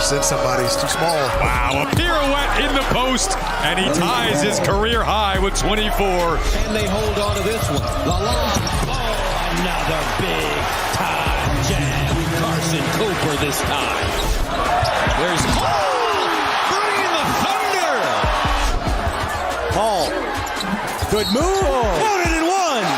send somebody's too small. Wow, a pirouette in the post, and he ties his career high with 24. And they hold on to this one. Another big time jam. Carson Cooper this time. There's bringing the thunder. Paul. Good move. Counted in one.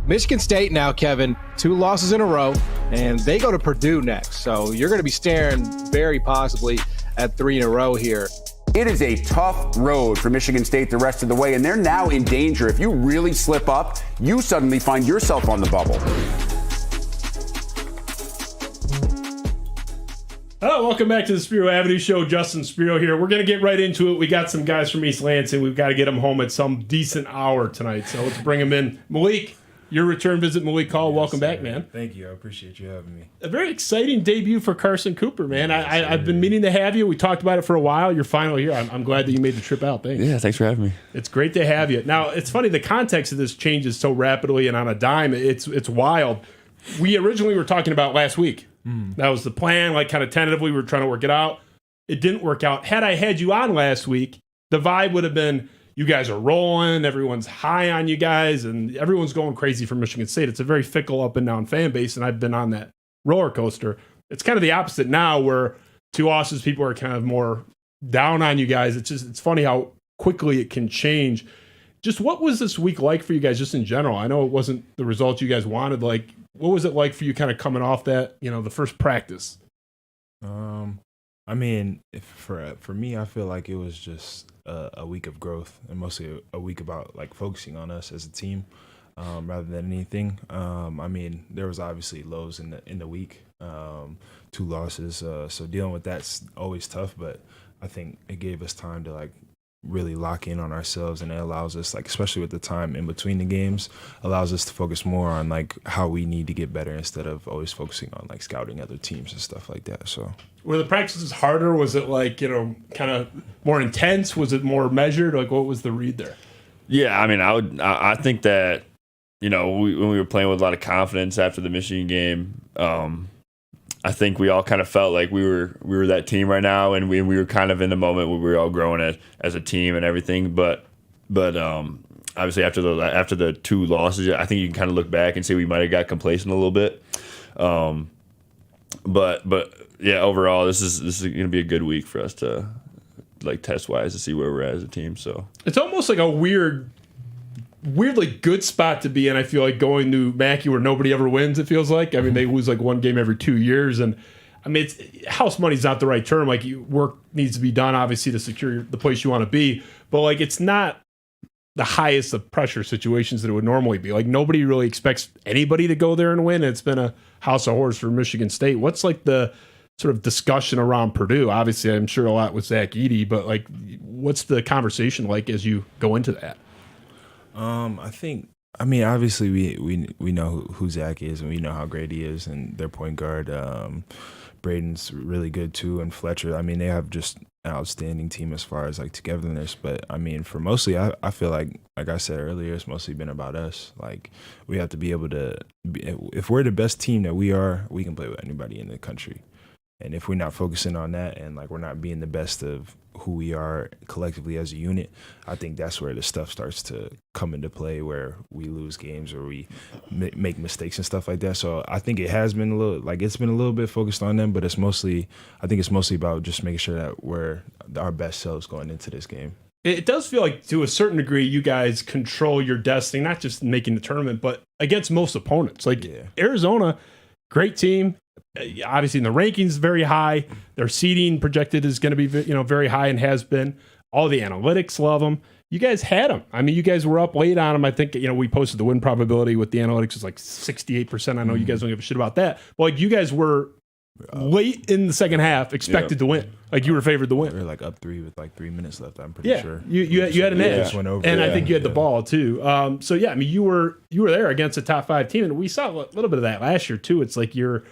Michigan State now, Kevin, 2 losses in a row, and they go to Purdue next. So you're going to be staring very possibly at 3 in a row here. It is a tough road for Michigan State the rest of the way, and they're now in danger. If you really slip up, you suddenly find yourself on the bubble. Hello, welcome back to the Spiro Avenue Show. Justin Spiro here. We're going to get right into it. We got some guys from East Lansing. We've got to get them home at some decent hour tonight, so let's bring them in. Malik, your return visit, Malik Call. Yes, welcome back, man. Thank you. I appreciate you having me. A very exciting debut for Carson Cooper, man. I've been meaning to have you. We talked about it for a while. You're finally here. I'm glad that you made the trip out. Thanks. Yeah, thanks for having me. It's great to have you. Now, it's funny. The context of this changes so rapidly and on a dime. It's wild. We originally were talking about last week. That was the plan, like kind of tentatively. We were trying to work it out. It didn't work out. Had I had you on last week, the vibe would have been, you guys are rolling, everyone's high on you guys, and everyone's going crazy for Michigan State. It's a very fickle up and down fan base, and I've been on that roller coaster. It's kind of the opposite now, where 2 losses, people are kind of more down on you guys. It's funny how quickly it can change. Just what was this week like for you guys, just in general? I know it wasn't the results you guys wanted. Like, what was it like for you, kind of coming off that, the first practice? I mean, for me, I feel like it was just a week of growth, and mostly a week about like focusing on us as a team, rather than anything. I mean, there was obviously lows in the week, 2 losses, so dealing with that's always tough. But I think it gave us time to like really lock in on ourselves, and it allows us, like, especially with the time in between the games, allows us to focus more on like how we need to get better instead of always focusing on like scouting other teams and stuff like that. So were the practices harder? Was it like, kind of more intense? Was it more measured? Like, what was the read there? Yeah, I mean, I think that, when we were playing with a lot of confidence after the Michigan game, I think we all kind of felt like we were that team right now, and we were kind of in the moment where we were all growing as a team and everything. But obviously after the 2 losses, I think you can kind of look back and say we might have got complacent a little bit. But yeah, overall this is going to be a good week for us to, like, test wise, to see where we're at as a team. So it's almost like a weirdly good spot to be in. I feel like going to Mackey where nobody ever wins, it feels like. I mean, they lose like 1 game every 2 years. And I mean, house money's not the right term. Like, work needs to be done, obviously, to secure the place you want to be. But like, it's not the highest of pressure situations that it would normally be. Like, nobody really expects anybody to go there and win. It's been a house of horrors for Michigan State. What's like the sort of discussion around Purdue? Obviously, I'm sure a lot with Zach Edey, but like, what's the conversation like as you go into that? I mean, obviously we know who Zach is, and we know how great he is, and their point guard, Braden's really good too, and Fletcher. I mean, they have just an outstanding team as far as like togetherness. But I mean, for mostly, I feel like I said earlier, it's mostly been about us. Like, we have to be able to, if we're the best team that we are, we can play with anybody in the country. And if we're not focusing on that, and like we're not being the best of who we are collectively as a unit, I think that's where the stuff starts to come into play, where we lose games or we make mistakes and stuff like that. So I think it has been a little bit focused on them, but I think it's mostly about just making sure that we're our best selves going into this game. It does feel like, to a certain degree, you guys control your destiny, not just making the tournament, but against most opponents. Like, Arizona, great team. Obviously, in the rankings, very high. Their seeding projected is going to be, very high, and has been. All the analytics love them. You guys had them. I mean, you guys were up late on them. I think, we posted the win probability with the analytics was like 68%. I know you guys don't give a shit about that. But like, you guys were late in the second half, expected to win. Like, you were favored to win. We were like up 3 with like 3 minutes left. I'm pretty sure. You had an edge, and I think you had the ball too. So yeah, I mean, you were there against a top 5 team, and we saw a little bit of that last year too. It's like you're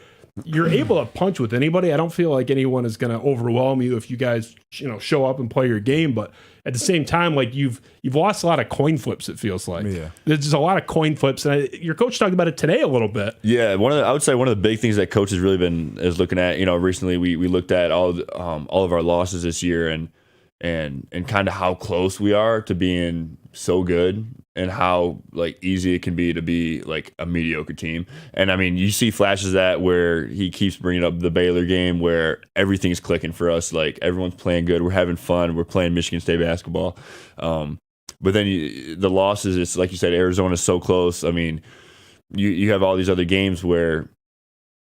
you're able to punch with anybody. I don't feel like anyone is going to overwhelm you if you guys, show up and play your game. But at the same time, like you've lost a lot of coin flips. It feels like there's just a lot of coin flips, and your coach talked about it today a little bit. Yeah, I would say one of the big things that coach has really is looking at. Recently we looked at all of our losses this year and kind of how close we are to being so good, and how like easy it can be to be like a mediocre team. And I mean, you see flashes of that where he keeps bringing up the Baylor game where everything's clicking for us. Like everyone's playing good, we're having fun, we're playing Michigan State basketball. But then the losses, it's like you said, Arizona's so close. I mean, you have all these other games where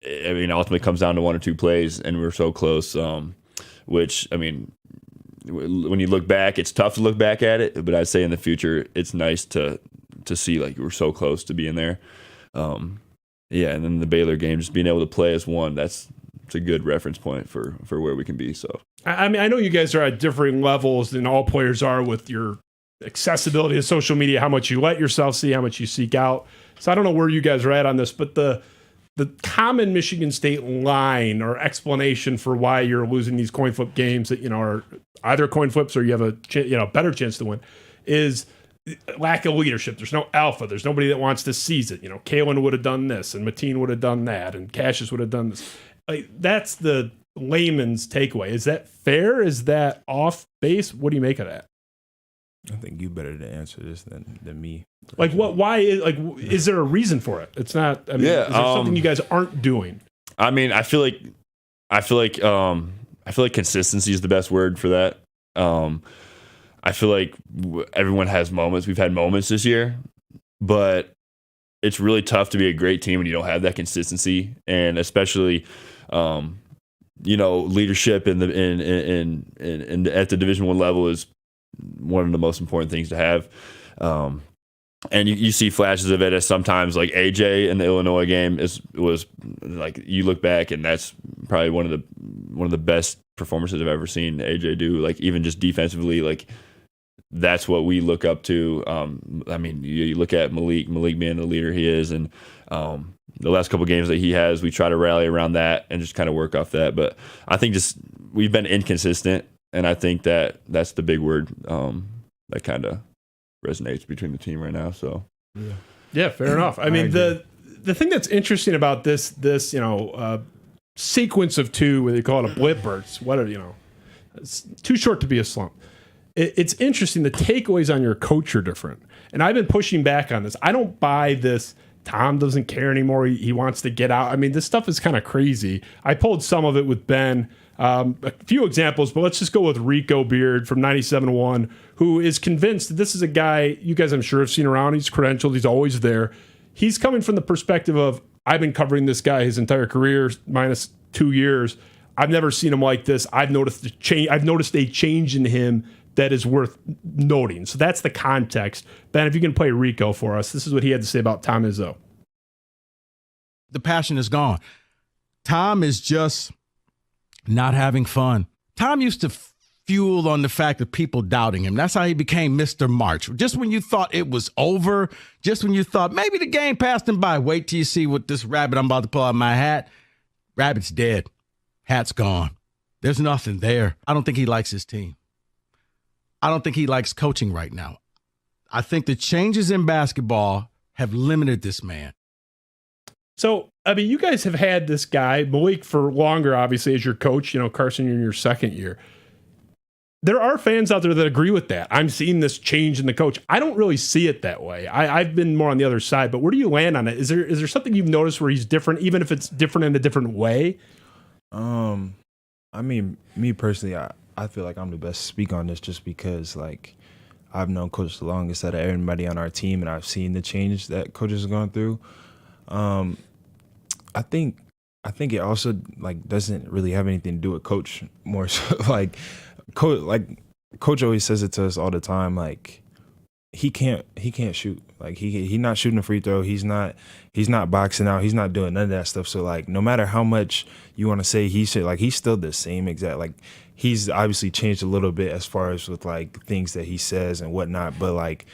ultimately comes down to 1 or 2 plays, and we're so close. Which I mean, when you look back, it's tough to look back at it, but I'd say in the future, it's nice to see like you were so close to being there. And then the Baylor game, just being able to play as one, it's a good reference point for where we can be. So I mean, I know you guys are at differing levels than all players are with your accessibility to social media, how much you let yourself see, how much you seek out. So I don't know where you guys are at on this, but the common Michigan State line or explanation for why you're losing these coin flip games that are either coin flips or you have a better chance to win is lack of leadership. There's no alpha. There's nobody that wants to seize it. Kalen would have done this, and Mateen would have done that, and Cassius would have done this. Like, that's the layman's takeaway. Is that fair? Is that off base? What do you make of that? I think you better to answer this than me. Like what? Why? Is there a reason for it? It's not. I mean, is there something you guys aren't doing? I mean, I feel like consistency is the best word for that. I feel like everyone has moments. We've had moments this year, but it's really tough to be a great team when you don't have that consistency, and especially, leadership at the Division I level is one of the most important things to have. And you see flashes of it as sometimes like AJ in the Illinois game was like, you look back and that's probably one of the best performances I've ever seen AJ do. Like even just defensively, like that's what we look up to. I mean, you look at Malik being the leader he is, and the last couple of games that he has, we try to rally around that and just kind of work off that. But I think just we've been inconsistent, and I think that's the big word that kind of resonates between the team right now. So yeah, fair enough. I mean, the thing that's interesting about this sequence of 2, where they call it a blip or it's whatever, it's too short to be a slump. It's interesting. The takeaways on your coach are different, and I've been pushing back on this. I don't buy this. Tom doesn't care anymore. He wants to get out. I mean, this stuff is kind of crazy. I pulled some of it with Ben. A few examples, but let's just go with Rico Beard from 97.1, who is convinced that this is a guy you guys I'm sure have seen around. He's credentialed. He's always there. He's coming from the perspective of, I've been covering this guy his entire career, minus 2 years. I've never seen him like this. I've noticed a change in him that is worth noting. So that's the context. Ben, if you can play Rico for us, this is what he had to say about Tom Izzo. The passion is gone. Tom is just not having fun. Tom used to fuel on the fact of people doubting him. That's how he became Mr. March. Just when you thought it was over, just when you thought maybe the game passed him by, wait till you see what this rabbit I'm about to pull out of my hat. Rabbit's dead. Hat's gone. There's nothing there. I don't think he likes his team. I don't think he likes coaching right now. I think the changes in basketball have limited this man. So, I mean, you guys have had this guy, Malik, for longer, obviously, as your coach. Carson, you're in your second year. There are fans out there that agree with that. I'm seeing this change in the coach. I don't really see it that way. I've been more on the other side, but where do you land on it? Is there something you've noticed where he's different, even if it's different in a different way? I mean, me personally, I feel like I'm the best to speak on this just because, like, I've known Coach the longest out of everybody on our team, and I've seen the change that coaches have gone through. I think it also like doesn't really have anything to do with Coach more so Coach always says it to us all the time, like he can't shoot. Like he's not shooting a free throw, he's not boxing out, he's not doing none of that stuff. So like no matter how much you want to say he should, like he's still the same exact, like he's obviously changed a little bit as far as with like things that he says and whatnot, but like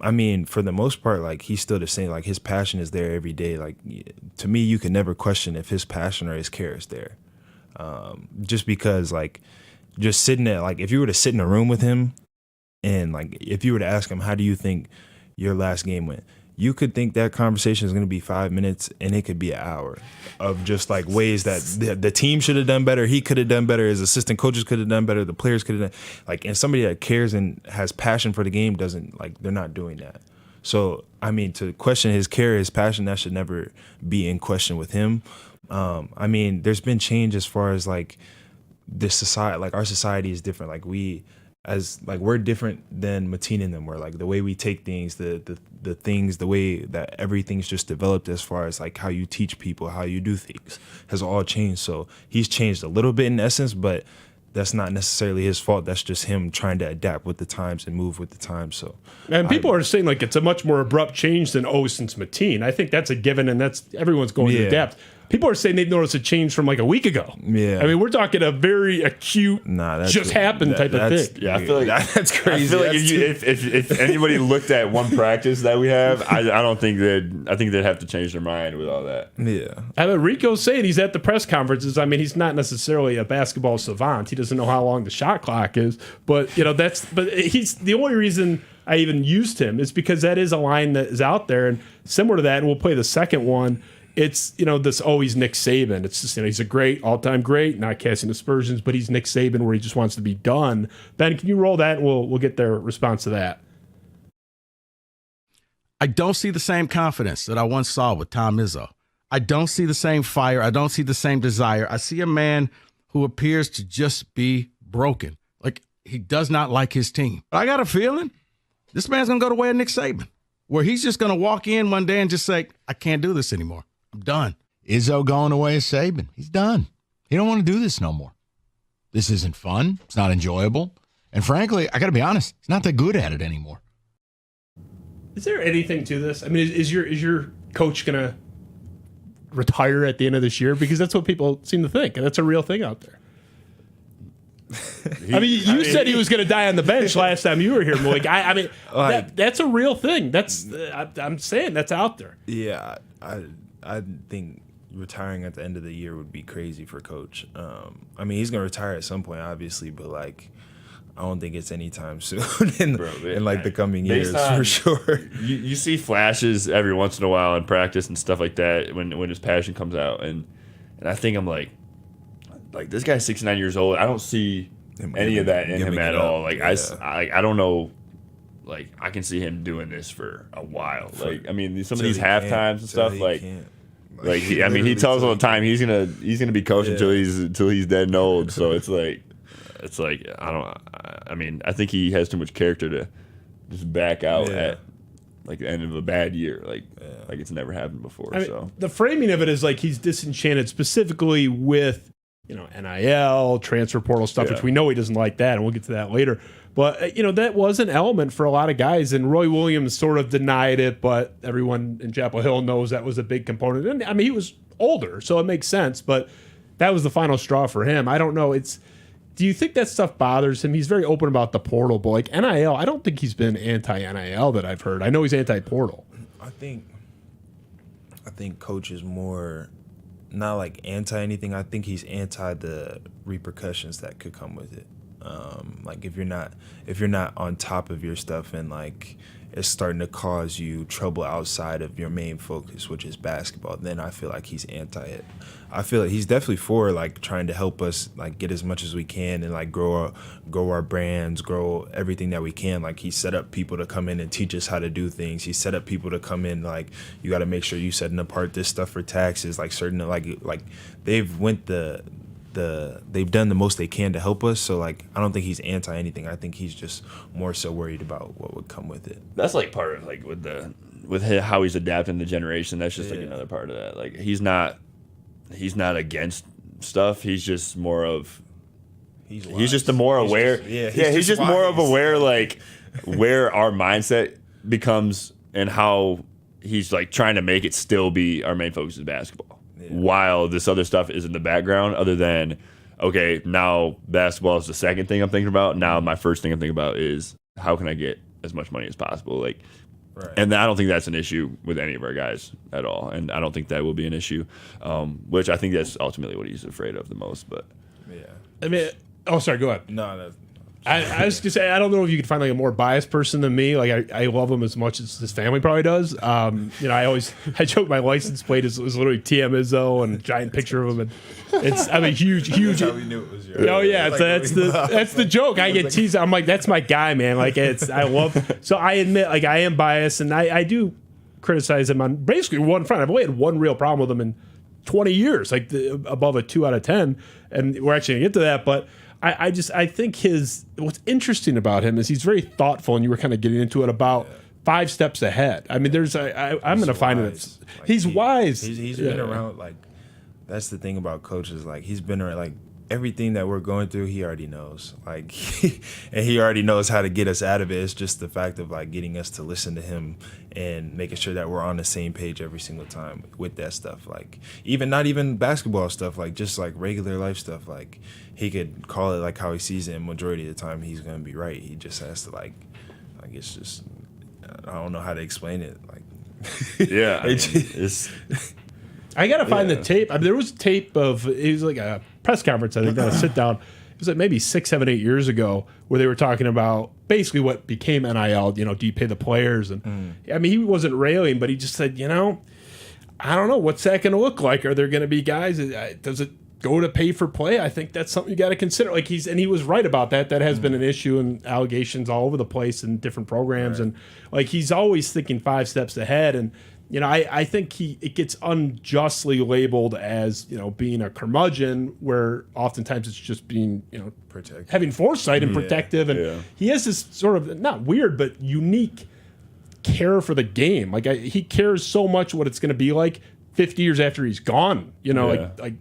I mean, for the most part, like he's still the same. Like his passion is there every day. Like to me, you can never question if his passion or his care is there. Just because like just sitting at like if you were to sit in a room with him and like if you were to ask him how do you think your last game went, you could think that conversation is going to be 5 minutes and it could be an hour of just like ways that the team should have done better, he could have done better, his assistant coaches could have done better, the players could have done like, and somebody that cares and has passion for the game doesn't like, they're not doing that. So I mean, to question his care, his passion, that should never be in question with him. I mean, there's been change as far as like this society, like our society is different. Like we're different than Mateen and them were. Like the way we take things, the things, the way that everything's just developed as far as like how you teach people, how you do things has all changed. So he's changed a little bit in essence, but that's not necessarily his fault. That's just him trying to adapt with the times and move with the times. So, and people are saying like it's a much more abrupt change than since Mateen. I think that's a given, and that's everyone's going to adapt. People are saying they've noticed a change from like a week ago. Yeah, I mean we're talking a very acute, happened type of thing. Yeah, I feel like that's crazy. I feel like if anybody looked at one practice that we have, I don't think I think they'd have to change their mind with all that. Yeah, I mean Rico's saying he's at the press conferences. I mean he's not necessarily a basketball savant. He doesn't know how long the shot clock is, but he's the only reason I even used him is because that is a line that is out there and similar to that. And we'll play the second one. It's, he's Nick Saban. It's just, he's a great, all-time great, not casting aspersions, but he's Nick Saban where he just wants to be done. Ben, can you roll that and we'll get their response to that? I don't see the same confidence that I once saw with Tom Izzo. I don't see the same fire. I don't see the same desire. I see a man who appears to just be broken. Like he does not like his team. But I got a feeling this man's going to go the way of Nick Saban, where he's just going to walk in one day and just say, I can't do this anymore. I'm done. Izzo going away as Saban. He's done. He don't want to do this no more. This isn't fun. It's not enjoyable. And frankly, I got to be honest, he's not that good at it anymore. Is there anything to this? I mean, is your coach going to retire at the end of this year? Because that's what people seem to think, and that's a real thing out there. You said he was going to die on the bench last time you were here, Malik. That's a real thing. I'm saying that's out there. Yeah, I think retiring at the end of the year would be crazy for Coach. He's going to retire at some point, obviously, but like I don't think it's anytime soon in the coming years for sure. You see flashes every once in a while in practice and stuff like that when his passion comes out, and I think I'm like this guy's 69 years old. I don't see any of that in him at all. Like I don't know. Like I can see him doing this for a while. Like some of these halftimes and stuff. He tells all the time he's gonna be coaching until he's dead and old. So it's like I think he has too much character to just back out at like the end of a bad year. Like it's never happened before. So the framing of it is like he's disenchanted specifically with NIL, transfer portal stuff, which we know he doesn't like that, and we'll get to that later. But, that was an element for a lot of guys, and Roy Williams sort of denied it, but everyone in Chapel Hill knows that was a big component. And, he was older, so it makes sense, but that was the final straw for him. I don't know. Do you think that stuff bothers him? He's very open about the portal, but like NIL, I don't think he's been anti-NIL that I've heard. I know he's anti-portal. I think Coach is more not like anti anything. I think he's anti the repercussions that could come with it. Like if you're not on top of your stuff and like it's starting to cause you trouble outside of your main focus, which is basketball, then I feel like he's anti it. I feel like he's definitely for like trying to help us like get as much as we can and like grow our brands, grow everything that we can. Like he set up people to come in and teach us how to do things. He set up people to come in like you got to make sure you setting apart this stuff for taxes. Like certain like they've done the most they can to help us. So like I don't think he's anti anything. I think he's just more so worried about what would come with it. That's like part of like with how he's adapting the generation. That's just like another part of that. Like he's not against stuff. He's just more of he's just a more aware. He's just more of aware like where our mindset becomes and how he's like trying to make it still be our main focus is basketball. While this other stuff is in the background, other than, okay, now basketball is the second thing I'm thinking about. Now my first thing I'm thinking about is how can I get as much money as possible? Like Right. And I don't think that's an issue with any of our guys at all. And I don't think that will be an issue, which I think that's ultimately what he's afraid of the most. But yeah, I mean, sorry, go ahead. No, I was gonna say, I don't know if you could find like a more biased person than me. Like I love him as much as his family probably does. I joke my license plate is literally TM Izzo and a giant picture of him, and I'm a huge. That's how we knew it was yours. Oh yeah, that's the joke. I get teased. I'm like, that's my guy, man. Like I love. So I admit, like I am biased, and I do criticize him on basically one front. I've only had one real problem with him in 20 years, like above a 2 out of 10, and we're actually gonna get to that, but. I think what's interesting about him is he's very thoughtful, and you were kind of getting into it about 5 steps ahead. I mean, I'm going to find it. Like he's wise. He's been around. Like that's the thing about coaches. Like he's been around. Like everything that we're going through, he already knows. Like, and he already knows how to get us out of it. It's just the fact of like getting us to listen to him and making sure that we're on the same page every single time with that stuff. Like not even basketball stuff, like just like regular life stuff. Like he could call it like how he sees it, and majority of the time he's gonna be right. He just has to like it's just I don't know how to explain it. Like yeah, it's. I gotta find the tape. I mean, there was tape of it was like a press conference. I think that sit down. It was like maybe 6, 7, 8 years ago where they were talking about basically what became NIL. Do you pay the players? And I mean, he wasn't railing, but he just said, I don't know what's that going to look like. Are there going to be guys? Does it go to pay for play? I think that's something you got to consider. Like he was right about that. That has been an issue and allegations all over the place in different programs, and like he's always thinking 5 steps ahead. And I think it gets unjustly labeled as being a curmudgeon, where oftentimes it's just being protective, having foresight and protective, and he has this sort of not weird but unique care for the game. Like he cares so much what it's going to be like 50 years after he's gone. Like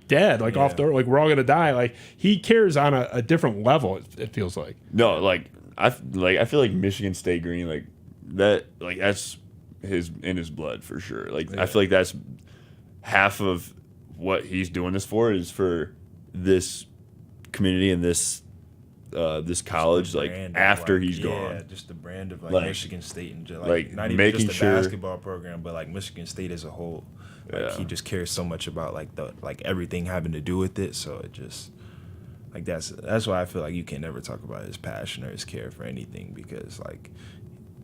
dead, like off the like we're all going to die. Like he cares on a different level. It feels like I feel like Michigan State green like that like that's in his blood for sure. Like I feel like that's half of what he's doing this for is for this community and this college like after he's gone. Yeah, just the brand of like Michigan State and just, like not even making just the basketball program, but like Michigan State as a whole. Like he just cares so much about like everything having to do with it. So it just like that's why I feel like you can never talk about his passion or his care for anything, because like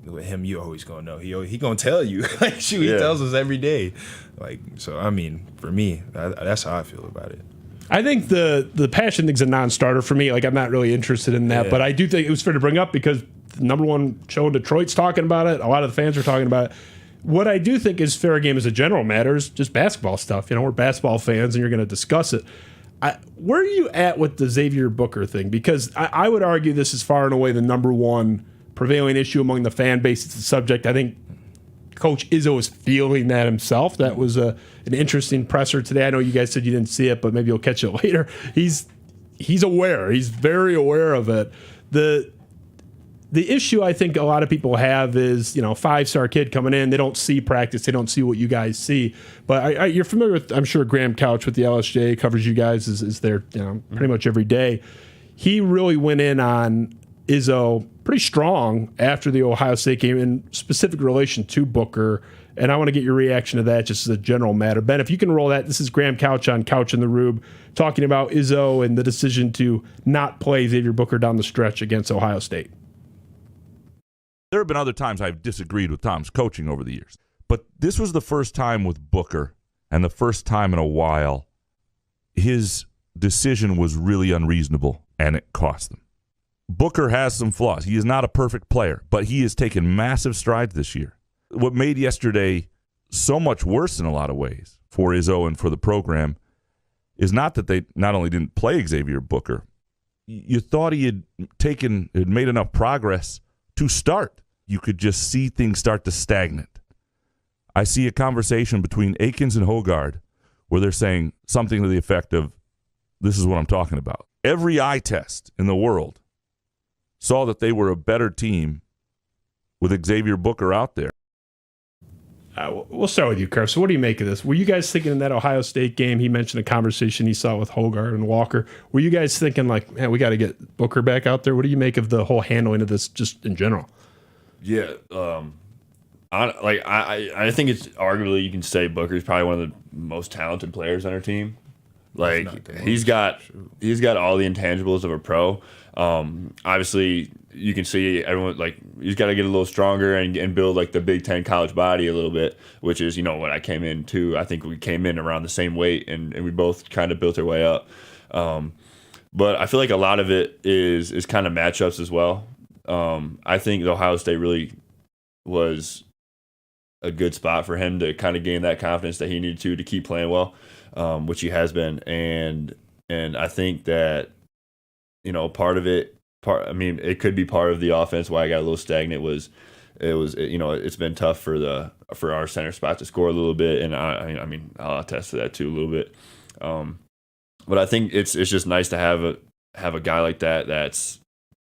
with him you always gonna know he gonna tell you like shoot, he tells us every day. Like so I mean for me that's how I feel about it. I think the passion thing's a non-starter for me. Like I'm not really interested in that, but I do think it was fair to bring up because the number one show in Detroit's talking about it. A lot of the fans are talking about it. What I do think is fair game as a general matter is just basketball stuff. We're basketball fans and you're going to discuss it. Where are you at with the Xavier Booker thing? Because I would argue this is far and away the number one prevailing issue among the fan base. It's a subject I think Coach Izzo is feeling that himself. That was an interesting presser today. I know you guys said you didn't see it, but maybe you'll catch it later. He's aware. He's very aware of it. The issue I think a lot of people have is, 5-star kid coming in. They don't see practice. They don't see what you guys see. But you're familiar with, I'm sure, Graham Couch with the LSJ, covers you guys, is there pretty much every day. He really went in on Izzo pretty strong after the Ohio State game in specific relation to Booker. And I want to get your reaction to that just as a general matter. Ben, if you can roll that. This is Graham Couch on Couch in the Rube talking about Izzo and the decision to not play Xavier Booker down the stretch against Ohio State. There have been other times I've disagreed with Tom's coaching over the years, but this was the first time with Booker and the first time in a while his decision was really unreasonable, and it cost them. Booker has some flaws. He is not a perfect player, but he has taken massive strides this year. What made yesterday so much worse in a lot of ways for Izzo and for the program is not that they not only didn't play Xavier Booker, you thought he had made enough progress to start. You could just see things start to stagnate. I see a conversation between Akins and Hogard where they're saying something to the effect of, this is what I'm talking about. Every eye test in the world saw that they were a better team with Xavier Booker out there. We'll start with you, Carson. What do you make of this? Were you guys thinking in that Ohio State game, he mentioned a conversation he saw with Hogard and Walker. Were you guys thinking like, man, we got to get Booker back out there? What do you make of the whole handling of this just in general? Yeah, I think it's arguably you can say Booker's probably one of the most talented players on our team. Like he's got all the intangibles of a pro. Obviously, you can see everyone like he's got to get a little stronger and build like the Big Ten college body a little bit, which is what I came in to. I think we came in around the same weight and we both kind of built our way up. But I feel like a lot of it is kind of matchups as well. I think Ohio State really was a good spot for him to kind of gain that confidence that he needed to keep playing well, which he has been. And I think that, it could be part of the offense why I got a little stagnant it's been tough for our center spot to score a little bit. And I'll attest to that too a little bit. But I think it's just nice to have a guy like that that's,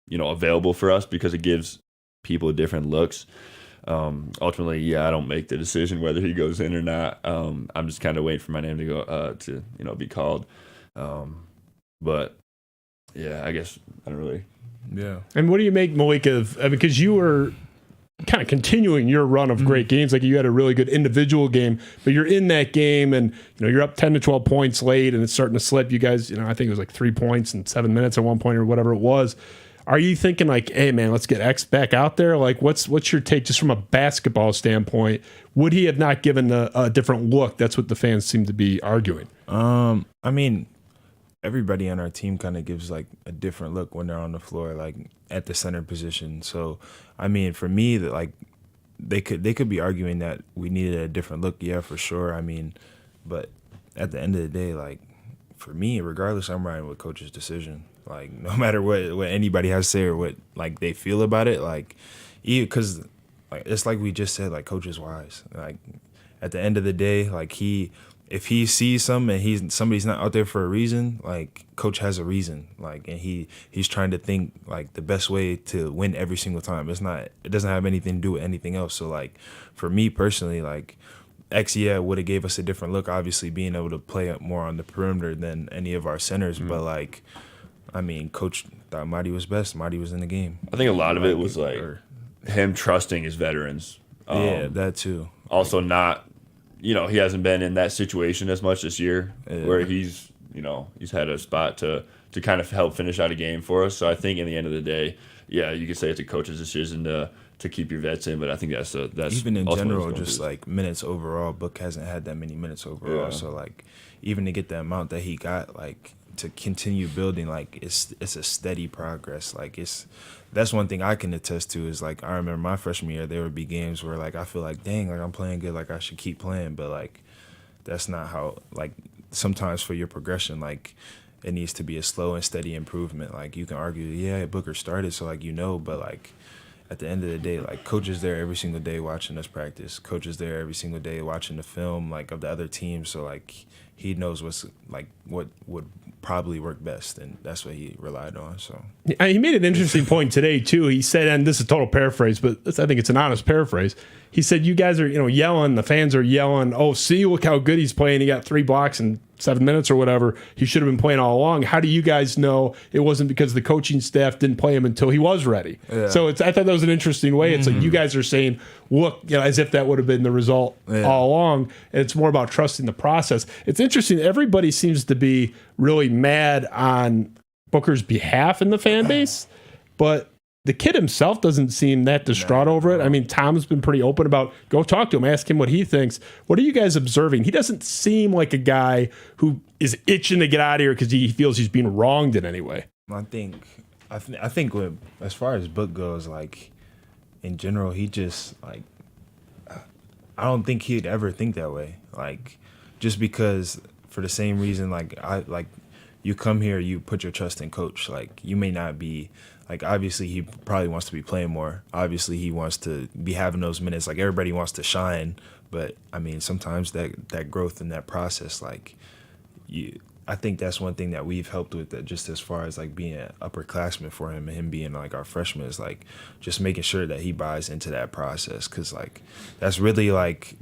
available for us because it gives people different looks. Ultimately, I don't make the decision whether he goes in or not. I'm just kind of waiting for my name to go to be called. But yeah, I guess I don't really. Yeah. And what do you make, Malik, of because you were kind of continuing your run of great games. Like you had a really good individual game, but you're in that game and you're up 10 to 12 points late and it's starting to slip. You guys, I think it was like 3 points in 7 minutes at one point or whatever it was. Are you thinking like, hey man, let's get X back out there? Like what's your take just from a basketball standpoint? Would he have not given a different look? That's what the fans seem to be arguing. Everybody on our team kind of gives like a different look when they're on the floor, like at the center position. So, for me, that like they could be arguing that we needed a different look. Yeah, for sure. But at the end of the day, like for me, regardless, I'm riding with coach's decision. Like no matter what anybody has to say or what like they feel about it, like because like it's like we just said, like coach is wise. Like at the end of the day, like if he sees something and somebody's not out there for a reason, like coach has a reason, like, and he's trying to think like the best way to win every single time. It doesn't have anything to do with anything else. So like for me personally, like X would have gave us a different look, obviously being able to play more on the perimeter than any of our centers. But like, coach thought Marty was best. Marty was in the game. I think a lot of it was like him trusting his veterans. Yeah, that too. Also not. He hasn't been in that situation as much this year where he's had a spot to kind of help finish out a game for us. So I think in the end of the day, yeah, you could say it's a coach's decision to keep your vets in, but I think that's even in general, just like minutes overall. Book hasn't had that many minutes overall. Yeah. So like even to get the amount that he got, like to continue building, like it's a steady progress. Like that's one thing I can attest to is like I remember my freshman year there would be games where like I feel like dang, like I'm playing good, like I should keep playing, but like that's not how, like sometimes for your progression, like it needs to be a slow and steady improvement. Like you can argue Booker started, so like but like at the end of the day, like coach is there every single day watching us practice. Coach is there every single day watching the film like of the other team, so like he knows what would probably work best, and that's what he relied on. So he made an interesting point today too. He said, and this is a total paraphrase, but I think it's an honest paraphrase. He said, "You guys are yelling. The fans are yelling. Oh, see, look how good he's playing. He got 3 blocks in 7 minutes or whatever. He should have been playing all along. How do you guys know it wasn't because the coaching staff didn't play him until he was ready?" Yeah. So I thought that was an interesting way. It's like you guys are saying, look, as if that would have been the result all along. And it's more about trusting the process. It's interesting. Everybody seems to be really mad on Booker's behalf in the fan base, but the kid himself doesn't seem that distraught over it. Tom's been pretty open about, go talk to him, ask him what he thinks. What are you guys observing? He doesn't seem like a guy who is itching to get out of here because he feels he's being wronged in any way. I think as far as Book goes, like in general, he just like I don't think he'd ever think that way. Like just because for the same reason, like you come here, you put your trust in coach. Like you may not be. Like, obviously, he probably wants to be playing more. Obviously, he wants to be having those minutes. Like, everybody wants to shine. But, sometimes that growth in that process, I think that's one thing that we've helped with, that just as far as, like, being an upperclassman for him and him being, like, our freshman is, like, just making sure that he buys into that process. Because, like, that's really, like,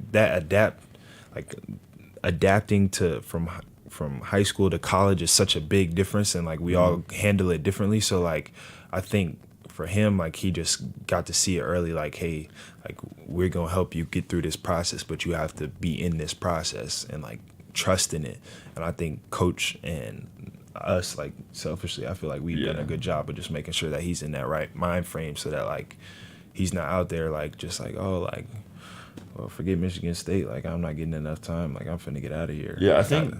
adapting to from high school to college is such a big difference. And, like, we all handle it differently. So, like, I think for him, like he just got to see it early, like, hey, like we're gonna help you get through this process, but you have to be in this process and like trust in it. And I think coach and us, like selfishly, I feel like we've done a good job of just making sure that he's in that right mind frame, so that like he's not out there like just like, oh, like, well, forget Michigan State, like I'm not getting enough time, like I'm finna get out of here. Yeah, I think.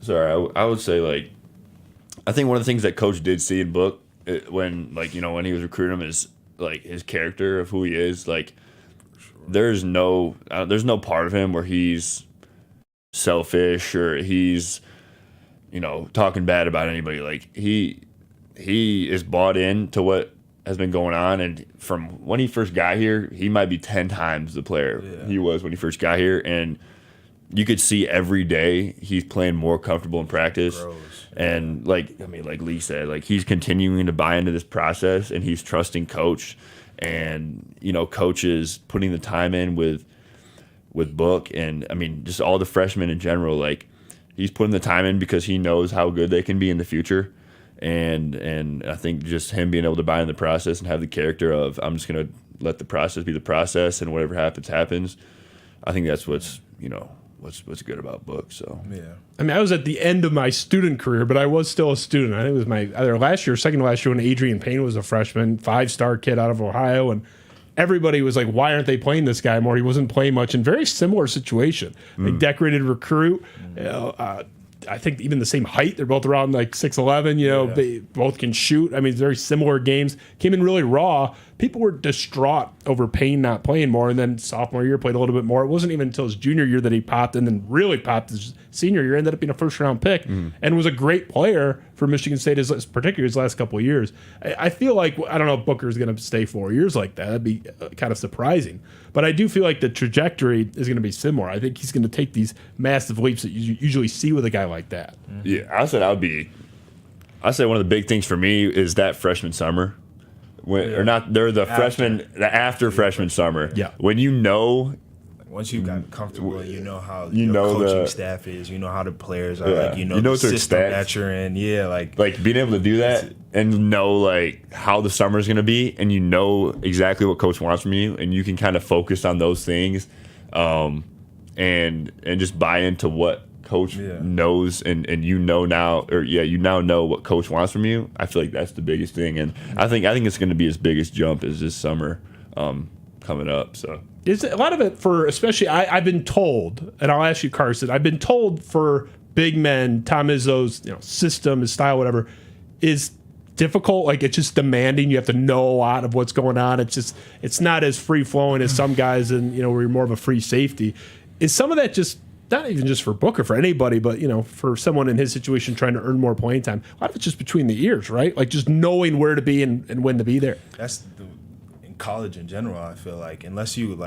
Sorry, I would say like, I think one of the things that Coach did see in Book when like when he was recruiting him is like his character of who he is. Like, there's no part of him where he's selfish or he's talking bad about anybody. Like he is bought in to what has been going on, and from when he first got here, he might be 10 times the player he was when he first got here, and you could see every day he's playing more comfortable in practice. And like Lee said, like he's continuing to buy into this process, and he's trusting Coach, and Coach is putting the time in with Book, and I mean just all the freshmen in general. Like he's putting the time in because he knows how good they can be in the future. And I think just him being able to buy in the process and have the character of, I'm just gonna let the process be the process, and whatever happens. I think that's what's good about Book. So I mean, I was at the end of my student career, but I was still a student. I think it was my either last year or second to last year when Adrian Payne was a freshman, 5-star kid out of Ohio, and everybody was like, why aren't they playing this guy more? He wasn't playing much. In very similar situation. They decorated recruit. I think even the same height. They're both around like 6'11". They both can shoot. I mean, very similar games. Came in really raw. People were distraught over Payne not playing more, and then sophomore year played a little bit more. It wasn't even until his junior year that he popped, and then really popped his senior year. Ended up being a first-round pick, and was a great player for Michigan State, particularly his last couple of years. I feel like, I don't know if Booker's going to stay 4 years like that. That'd be kind of surprising. But I do feel like the trajectory is going to be similar. I think he's going to take these massive leaps that you usually see with a guy like that. Yeah, I said one of the big things for me is that freshman summer. Or not, they're the after freshman summer. Yeah. When once you got comfortable, and how your coaching staff is, how the players are, like the system that you're in. Yeah, like being able to do that and know like how the summer is going to be, and exactly what Coach wants from you, and you can kind of focus on those things, and just buy into what Coach knows, and you now know what Coach wants from you. I feel like that's the biggest thing, and I think it's going to be his biggest jump is this summer coming up. So is a lot of it for, especially I've been told, and I'll ask you, Carson, I've been told for big men, Tom Izzo's system, his style, whatever, is difficult. Like it's just demanding. You have to know a lot of what's going on. It's not as free flowing as some guys, and where you're more of a free safety. Is some of that just not even just for Booker, for anybody, but for someone in his situation trying to earn more playing time? A lot of it's just between the ears, right? Like just knowing where to be and when to be there. That's in college in general. I feel like unless you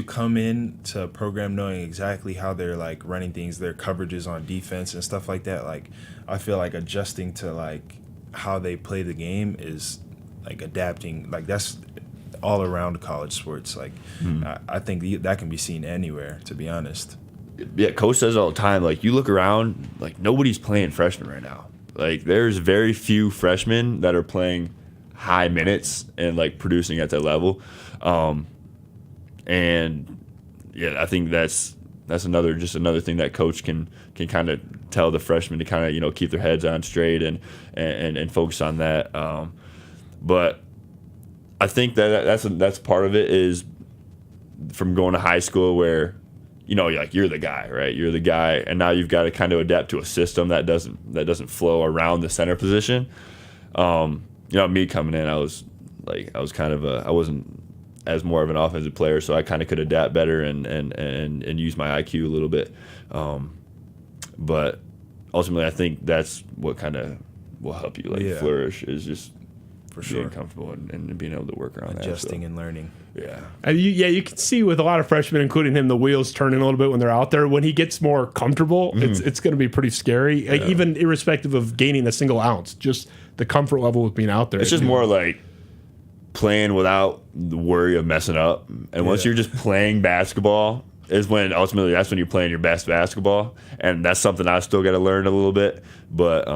come in to a program knowing exactly how they're like running things, their coverages on defense and stuff like that, like I feel like adjusting to like how they play the game is like adapting. Like that's all around college sports. Like I think that can be seen anywhere, to be honest. Yeah, Coach says all the time, like you look around, like nobody's playing freshmen right now. Like there's very few freshmen that are playing high minutes and like producing at that level. And yeah, I think that's another thing that Coach can kind of tell the freshmen to kind of keep their heads on straight and focus on that. But I think that's part of it is from going to high school where you're the guy, right? You're the guy, and now you've got to kind of adapt to a system that doesn't flow around the center position. Me coming in, I wasn't as more of an offensive player, so I kind of could adapt better and use my IQ a little bit. But ultimately, I think that's what kind of will help you flourish is just for being comfortable and being able to work around adjusting and learning. Yeah. You can see with a lot of freshmen, including him, the wheels turning a little bit when they're out there. When he gets more comfortable, it's going to be pretty scary, even irrespective of gaining a single ounce. Just the comfort level with being out there. It's just more like playing without the worry of messing up. And once you're just playing basketball is when ultimately that's when you're playing your best basketball, and that's something I still got to learn a little bit. But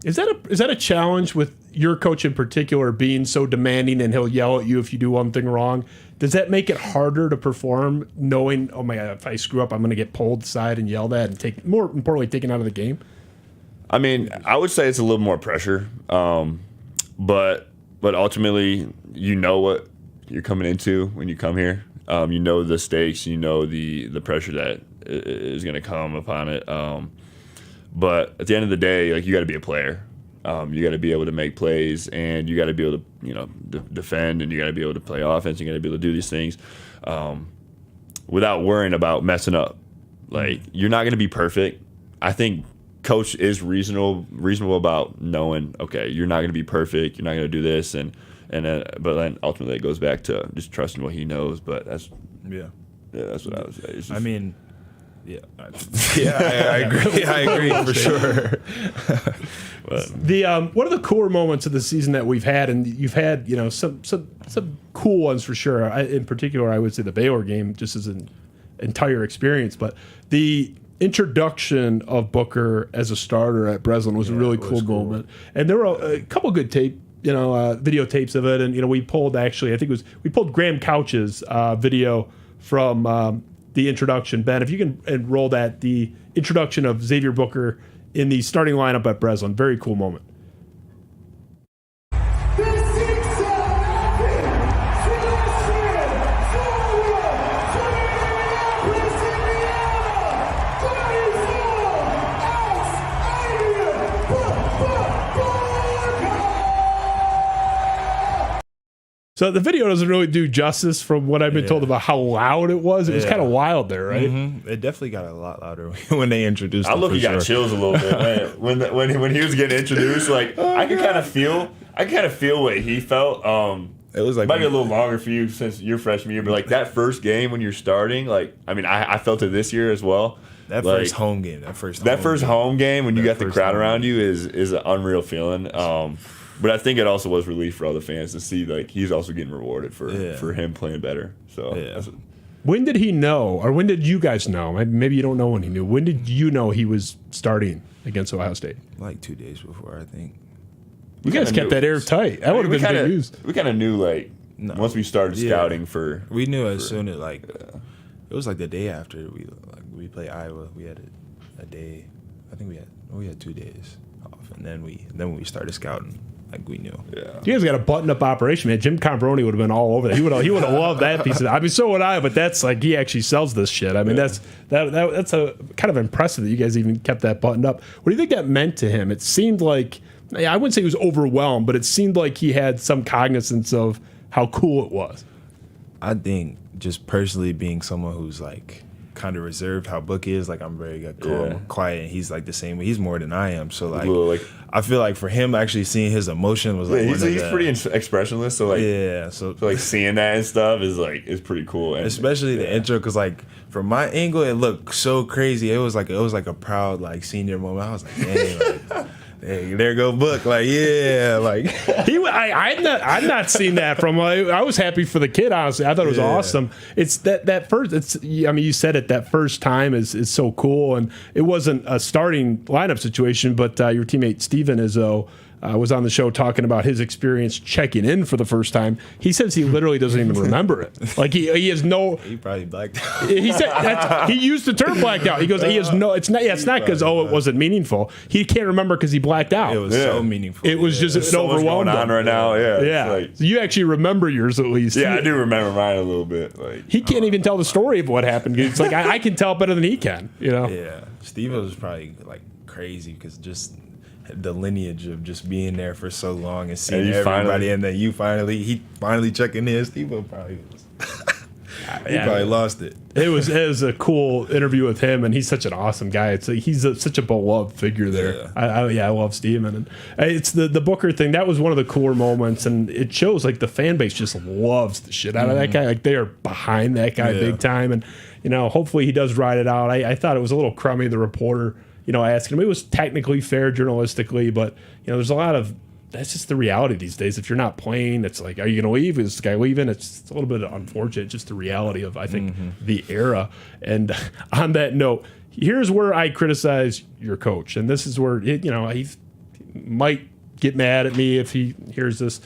is that a challenge with your coach in particular being so demanding and he'll yell at you if you do one thing wrong? Does that make it harder to perform, knowing, oh my God, if I screw up, I'm going to get pulled aside and yelled at and more importantly, taken out of the game? I mean, I would say it's a little more pressure, but ultimately, you know what you're coming into when you come here. You know the stakes, you know the pressure that is going to come upon it. But at the end of the day, like, you got to be a player. You got to be able to make plays, and you got to be able to, defend, and you got to be able to play offense. You got to be able to do these things without worrying about messing up. Like, you're not going to be perfect. I think coach is reasonable about knowing, okay, you're not going to be perfect. You're not going to do this, but then ultimately it goes back to just trusting what he knows. But that's that's what I would say. Just, I mean, I agree. I agree for sure. One of the cooler moments of the season that we've had, and you've had, some cool ones for sure. In particular, I would say the Baylor game, just as an entire experience. But the introduction of Booker as a starter at Breslin was a really cool moment, and there were a couple good videotapes of it, and we pulled we pulled Graham Couch's video from the introduction. Ben, if you can roll that, the introduction of Xavier Booker in the starting lineup at Breslin. Very cool moment. So the video doesn't really do justice from what I've been told about how loud it was. It was kind of wild there, right? Mm-hmm. It definitely got a lot louder when they introduced him. I look, he got chills a little bit, man. When he was getting introduced, like, I could kind of feel what he felt. It was like, might be a little longer for you since your freshman year, but like that first game when you're starting, like, I mean, I felt it this year as well. That first home game when you got the crowd around you is an unreal feeling. But I think it also was relief for all the fans to see, like, he's also getting rewarded for him playing better. So when did he know, or when did you guys know? Maybe you don't know when he knew. When did you know he was starting against Ohio State? Like 2 days before, I think. You guys kept that airtight. That would have been big news. We kind of knew, like, once we started scouting for. We knew as soon as, like, it was like the day after we played Iowa. We had a day. I think we had 2 days off, and then when we started scouting. Like, we knew. Yeah. You guys got a button-up operation, man. Jim Combroni would have been all over that. He would have loved that piece of it. I mean, so would I, but that's like, he actually sells this shit. I mean, that's a kind of impressive that you guys even kept that buttoned up. What do you think that meant to him? It seemed like, I wouldn't say he was overwhelmed, but it seemed like he had some cognizance of how cool it was. I think just personally being someone who's like kind of reserved, how Book is, like, I'm very calm, quiet, and he's like the same way. He's more than I am, so like I feel like for him actually seeing his emotion was like he's pretty expressionless, so like so like seeing that and stuff is pretty cool, and especially the intro, because like from my angle it looked so crazy. It was like a proud like senior moment. I was like, dang, like, hey, there go Book, like, yeah, like I've not seen that from. I was happy for the kid, honestly. I thought it was awesome. It's that first. I mean, you said it. That first time is so cool, and it wasn't a starting lineup situation, but your teammate Steven Izzo was on the show talking about his experience checking in for the first time. He says he literally doesn't even remember it. Like he has no. He probably blacked out. He said he used the term blacked out. He goes, he has no. It's not because it wasn't meaningful. He can't remember because he blacked out. It was so meaningful. It was just an overwhelmed on right now. Yeah. Like, so you actually remember yours at least. Yeah, I do remember mine a little bit. Like, he can't even tell the story of what happened. It's like I can tell better than he can. Yeah, Steve was probably like crazy because just the lineage of just being there for so long and seeing everybody, and then he finally checking in. Steve probably was. He probably lost it. It was a cool interview with him, and he's such an awesome guy. He's such a beloved figure there. Yeah. I love Steven, and it's the Booker thing. That was one of the cooler moments, and it shows like the fan base just loves the shit out of that guy. Like, they are behind that guy big time, and hopefully he does ride it out. I thought it was a little crummy, the reporter asking him. It was technically fair journalistically, but there's a lot of that's just the reality these days. If you're not playing, it's like, are you going to leave? Is this guy leaving? It's a little bit unfortunate, just the reality of, I think, the era. And on that note, here's where I criticize your coach. And this is where, he might get mad at me if he hears this.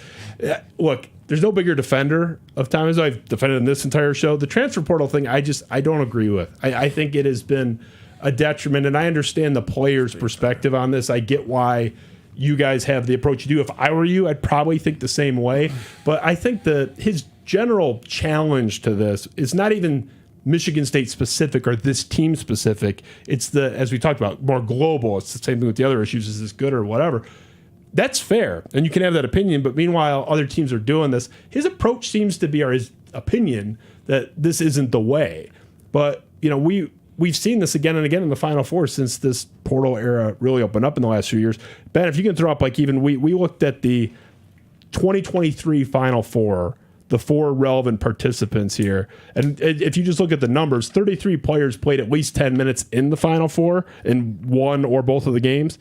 Look, there's no bigger defender of Tom as I've defended in this entire show. The transfer portal thing, I don't agree with. I think it has been a detriment, and I understand the player's perspective on this. I get why you guys have the approach you do. If I were you, I'd probably think the same way. But I think his general challenge to this is not even Michigan State specific or this team specific. It's as we talked about, more global. It's the same thing with the other issues. Is this good or whatever? That's fair, and you can have that opinion. But meanwhile, other teams are doing this. His approach seems to be, or his opinion, that this isn't the way. But we've seen this again and again in the Final Four since this portal era really opened up in the last few years. Ben, if you can throw up, like, even we looked at the 2023 Final Four, the 4 relevant participants here. And if you just look at the numbers, 33 players played at least 10 minutes in the Final Four in one or both of the games.